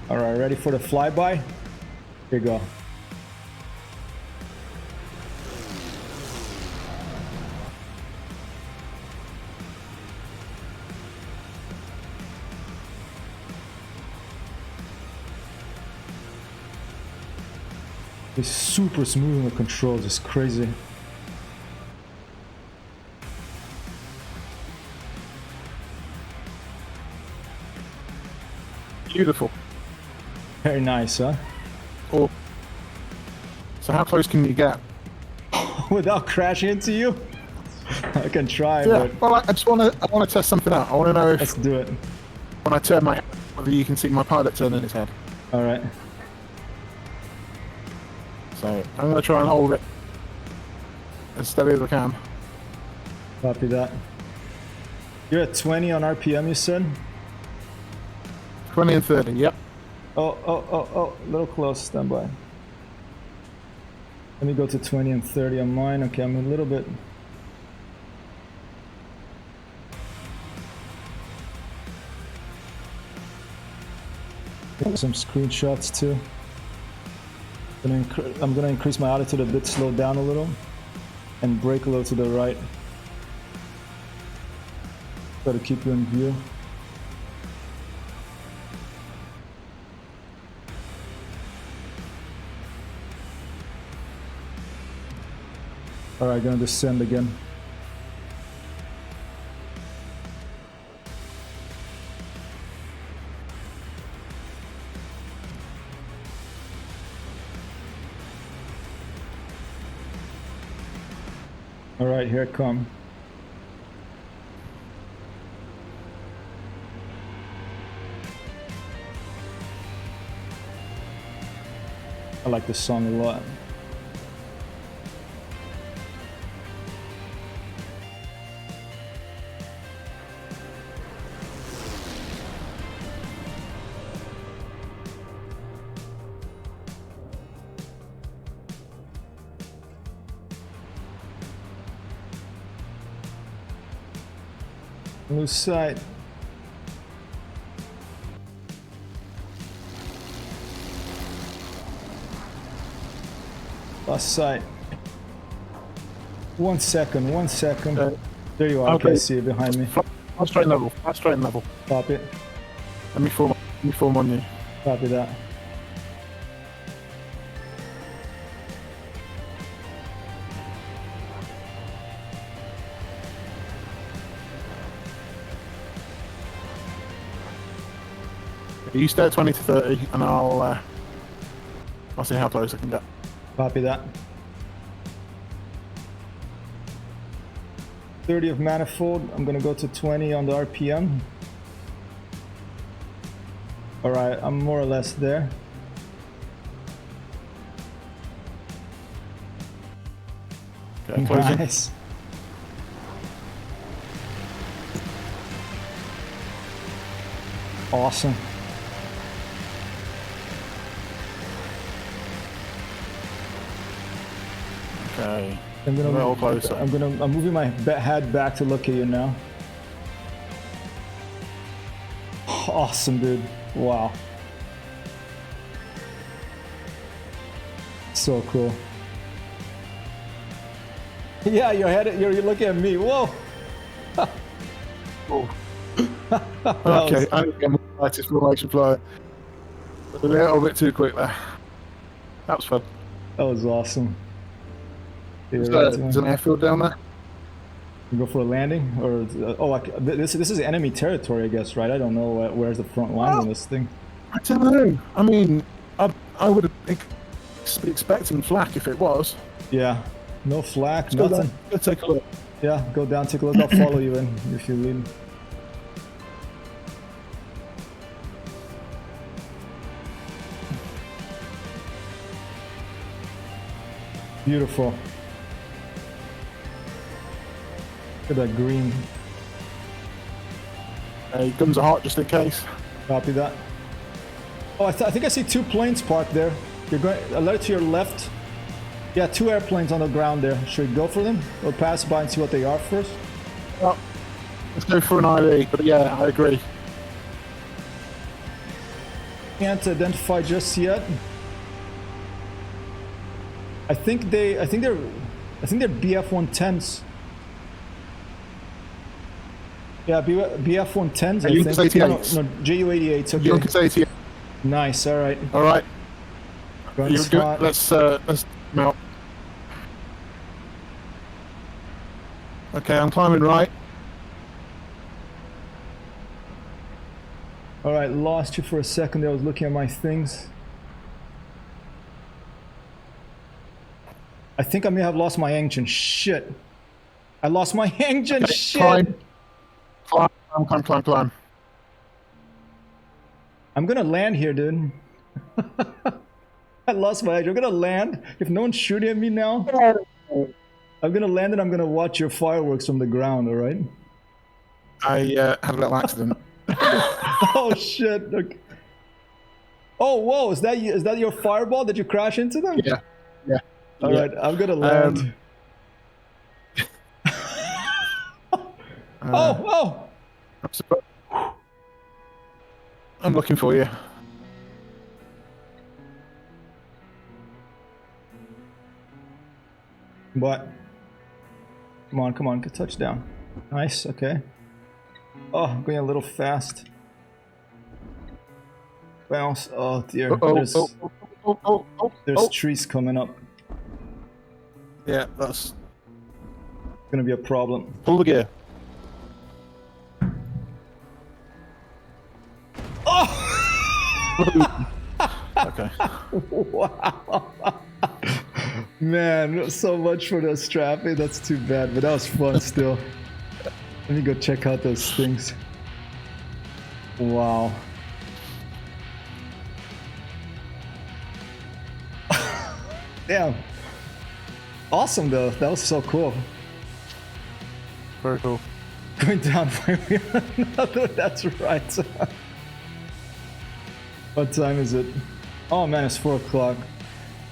All right, ready for the flyby? Here you go. It's super smooth in the controls, it's crazy. Beautiful. Very nice, huh? Oh. So how close can you get? Without crashing into you? I can try, Yeah, but... well, I want to test something out. I want to know if... Let's do it. When I turn my head, whether you can see my pilot turning his head. Alright. So I'm going to try and hold it as steady as I can. Copy that. You're at 20 on RPM, you said? 20 and 30, yep. Oh, a little close, stand by. Let me go to 20 and 30 on mine. Okay, I'm a little bit... Some screenshots too. I'm gonna increase my altitude a bit, slow down a little, and brake a little to the right. Try to keep you in view. Alright, gonna descend again. Alright, here it comes. I like this song a lot. Lose sight. Lost sight. 1 second, 1 second. There you are, okay. I see you behind me. Fast train level, fast train level. Copy. Let me form on you. Copy that. You stay at 20 to 30, and I'll see how close I can get. Copy that. 30 of manifold. I'm gonna go to 20 on the RPM. All right, I'm more or less there. Okay, closing. Nice. Awesome. Okay. I'm moving my head back to look at you now. Awesome, dude. Wow. So cool. Yeah, you're looking at me. Whoa. Oh. Okay, I think I'm the formation flyer. A little bit too quick there. That was fun. That was awesome. Is an airfield down there? You go for a landing, or this is enemy territory, I guess, right? I don't know where's the front line on this thing. I don't know. I mean, I would be expecting flak if it was. Yeah, no flak, Let's nothing. Go take a look. Yeah, go down, take a look. I'll follow you in if you lead. Beautiful. Look at that green. Guns are hot just in case. Copy that. Oh, I think I see 2 planes parked there. You're going a little to your left. Yeah, 2 airplanes on the ground there. Should we go for them or pass by and see what they are first? Well, let's go for an ID. But yeah, I agree. Can't identify just yet. I think they're BF-110s. Yeah, BF-110s. I think. UNKS-88s. No, JU-88s. Okay. UNKS-88. Nice. All right. All right. Let's mount. Okay, I'm climbing right. All right, lost you for a second there. I was looking at my things. I think I may have lost my engine. Shit. I lost my engine. Okay, shit. Climb. I'm gonna land here, dude. I lost my engine. I'm gonna land. If no one's shooting at me now, I'm gonna land and I'm gonna watch your fireworks from the ground, alright? I had a little accident. Oh shit. Okay. Oh, whoa, is that your fireball? Did you crash into them? Yeah. Alright, I'm gonna land. Oh! I'm looking for you. What? Come on, get touchdown. Nice, okay. Oh, I'm going a little fast. Bounce. Oh dear. There's trees coming up. Yeah, that's gonna be a problem. Pull the gear. Oh! Okay. Wow. Man, so much for the strapping. That's too bad, but that was fun still. Let me go check out those things. Wow. Damn. Awesome though. That was so cool. Very cool. Going down one way or another. That's right. What time is it? Oh man, it's 4 o'clock.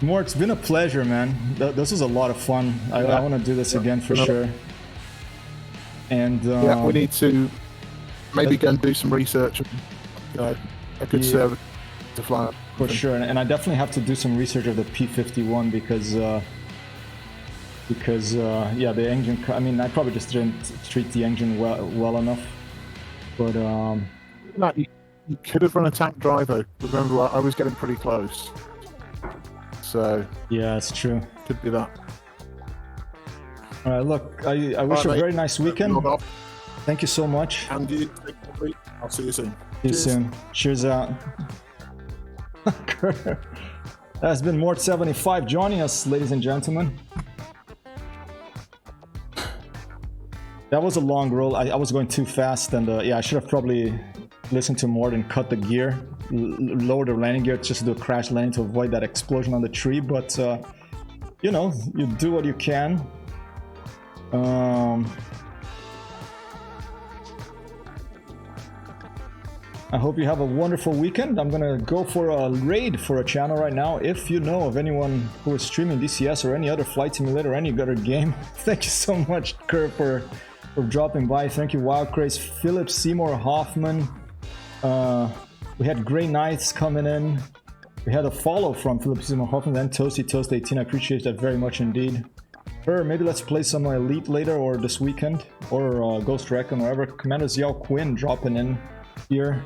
More, it's been a pleasure, man. This was a lot of fun. I want to do this again for sure. And yeah, we need to maybe go and do some research. A good server to fly up. For sure, and I definitely have to do some research of the P-51 because yeah, the engine. I mean, I probably just didn't treat the engine well enough. But no, you could have run a tank driver. Remember, I was getting pretty close. So yeah, it's true. Could be that. All right, look, I wish you a very nice weekend. Thank you so much. And you, I'll see you soon. See you soon. Cheers out. That has been Mort75 joining us, ladies and gentlemen. That was a long roll. I was going too fast, and yeah, I should have probably listened to Mort and cut the gear, lower the landing gear just to do a crash landing to avoid that explosion on the tree. But you know, you do what you can. I hope you have a wonderful weekend. I'm gonna go for a raid for a channel right now. If you know of anyone who is streaming DCS or any other flight simulator or any other game, thank you so much, Kurt, for dropping by. Thank you, Wild Craze, Philip Seymour Hoffman. We had Grey Knights coming in. We had a follow from Philip Seymour Hoffman and Toasty Toast 18. I appreciate that very much indeed. Maybe let's play some Elite later or this weekend, or Ghost Recon, wherever. Commander Xiao Quinn dropping in here.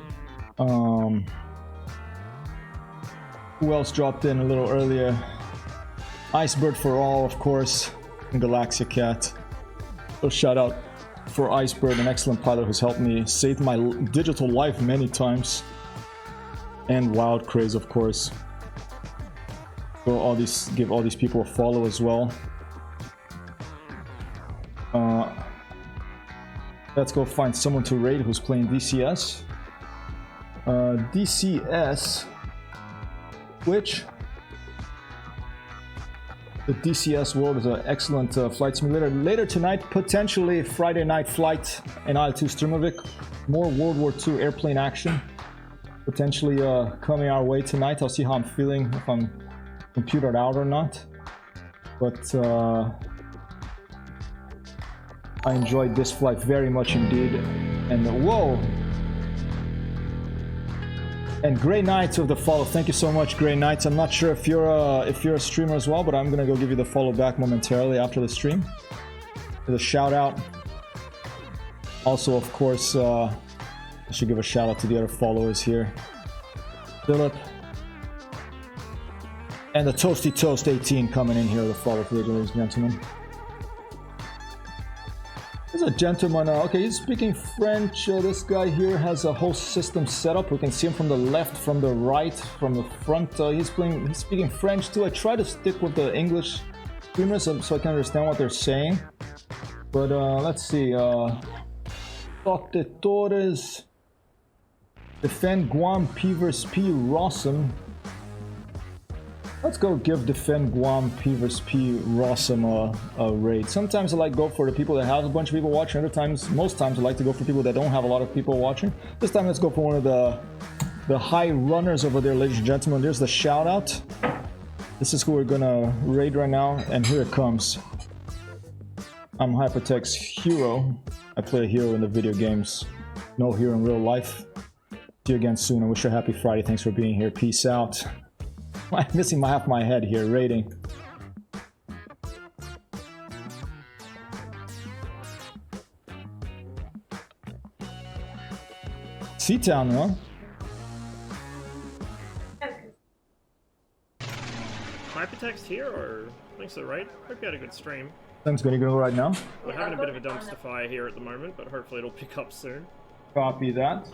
Who else dropped in a little earlier? Icebird for all, of course, and Galaxia Cat. So shout out for Icebird, an excellent pilot who's helped me save my digital life many times. And Wild Craze, of course. So give all these people a follow as well. Let's go find someone to raid who's playing DCS. DCS, which the DCS World is an excellent flight simulator. Later tonight, potentially Friday Night Flight and IL-2 Sturmovik, more World War II airplane action, potentially coming our way tonight. I'll see how I'm feeling, if I'm computered out or not. But I enjoyed this flight very much indeed. And whoa! And Grey Knights of the follow. Thank you so much, Grey Knights. I'm not sure if you're a streamer as well, but I'm gonna go give you the follow back momentarily after the stream. With a shout out. Also, of course, I should give a shout out to the other followers here. Philip. And the Toasty Toast 18 coming in here, the follow for you, ladies and gentlemen. There's a gentleman, okay, he's speaking French. This guy here has a whole system set up. We can see him from the left, from the right, from the front. He's speaking French too. I try to stick with the English streamers so I can understand what they're saying. But let's see. Dr. Torres, Defend Guam, P vs P, Rossum. Let's go give Defend Guam, P vs P, Rossum a raid. Sometimes I like go for the people that have a bunch of people watching. Other times, most times I like to go for people that don't have a lot of people watching. This time let's go for one of the high runners over there, ladies and gentlemen. There's the shout out. This is who we're gonna raid right now, and here it comes. I'm Hypertech's hero. I play a hero in the video games. No hero in real life. See you again soon. I wish you a happy Friday. Thanks for being here. Peace out. I'm missing half my head here, rating. Seatown, huh? Hypertext here, or I think so, right? Hope you had a good stream. Sounds good. You gonna go right now? We're having a bit of a dumpster fire here at the moment, but hopefully it'll pick up soon. Copy that.